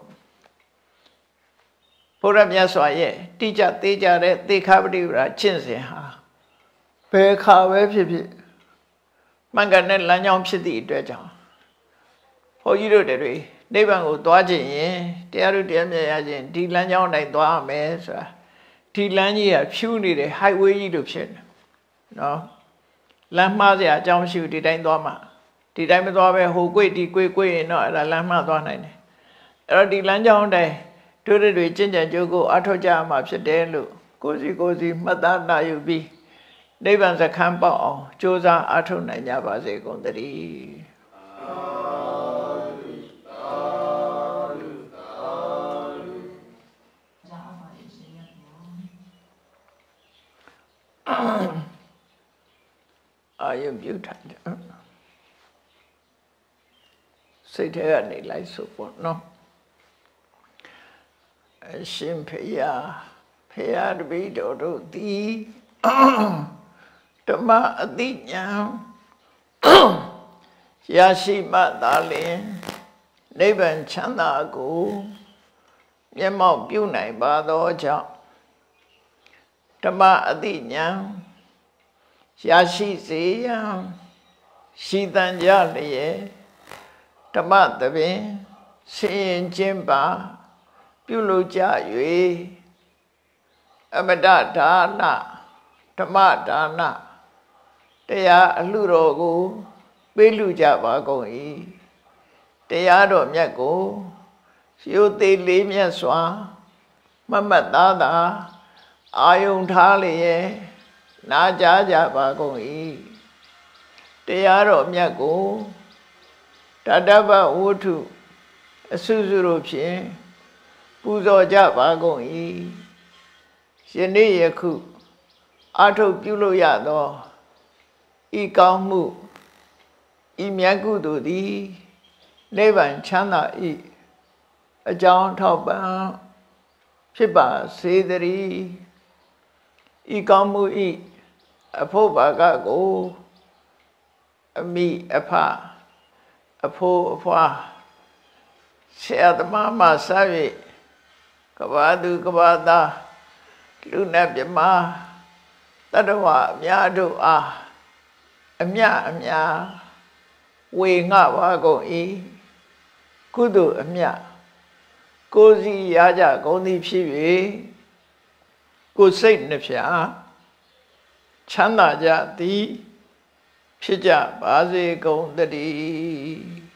ဘုရားမြတ်စွာရဲ့တိကျသေးကြတဲ့သေခပฏิပဒါကျင့်စဉ်ဟာဘယ်ခါပဲဖြစ်ဖြစ်မှန်ကန်တဲ့လမ်းကြောင်းဖြစ်သည့်အတွက်ကြောင့်ဘုန်းကြီးတို့တွေနိဗ္ဗာန်ကိုသွားခြင်းရင်တရားတို့တရားမြတ်ရခြင်းဒီလမ်းကြောင်းတိုင်းသွားရမယ်ဆိုတာဒီလမ်းကြီးကဖြူးနေတဲ့ highway ကြီးလို့ဖြစ်နေနော်လမ်းမှားစရာအကြောင်းမရှိဘူးဒီတိုင်းသွားမှဒီတိုင်းမသွားပဲဟိုကွေ့ဒီကွေ့ရင်တော့အဲ့ဒါလမ်းမှားသွားနိုင်တယ်အဲ့တော့ဒီလမ်းကြောင်းတိုင်းတို့တွေကျင့်ကြံကြိုးကိုအထောက်ကြမှာဖြစ်တယ်လို့ကိုစီမှတ်သားနာယူပြီးနိဗ္ဗာန်စခန်းပေါက်အောင်ကြိုးစားအထောက်နိုင်ကြပါစေကုန်သတည်းအာယုံပြုထားတယ်စိတ်ထဲကနေလိုက်ဆိုပေါ့နော်အရှင်ဖေယတပည့်တော်တို့သည်ဓမ္မအသိဉာဏ်ရရှိမှသာလျှင်နိဗ္ဗာန်ချမ်းသာကိုမျက်မှောက်ပြုနိုင်ပါသောကြောင့်ဓမ္မအသိဉာဏ်ရရှိစေရန်ရှိတန်ကြလျက်ဓမ္မသဘင်ဆင်ရင်ခြင်းပါပြုလုပ်ကြ၍အမတဒါနဓမ္မဒါနတရားအလှတော်ကိုပေးလူကြပါကုန်၏တရားတော်မြတ်ကိုရိုသေလေးမြတ်စွာမမတ်သားသာအာယုံထားလျက်နာကြားကြပါကုန်၏တရားတော်မြတ်ကိုတတ္တဗဝုထုအစုစုတို့ဖြင့်ပူဇော်ကြပါကုန်၏ ယနေ့ယခုအာထုတ်ပြုလို့ရသောဤကောင်းမှုဤမြတ်ကုသိုလ်သည်နိဗ္ဗာန်ချမ်းသာ၏အကြောင်းထောက်ပံ့ဖြစ်ပါစေတည်းဤကောင်းမှု၏အဖို့ဘာကကိုအမိအဖအဖိုးအဖွားဆရာသမားမှစ၍ကဘာသူကဘာသားလူနဲ့မြမတတ္တဝအများတို့အားအမြဝေငှပါကုန်၏ကုသိုလ်အမြကိုယ်စီရကြကုန်သည်ဖြစ်၍ကိုယ်စိတ်နှဖျားချမ်းသာကြသည်ဖြစ်ကြပါစေကုန်သတည်း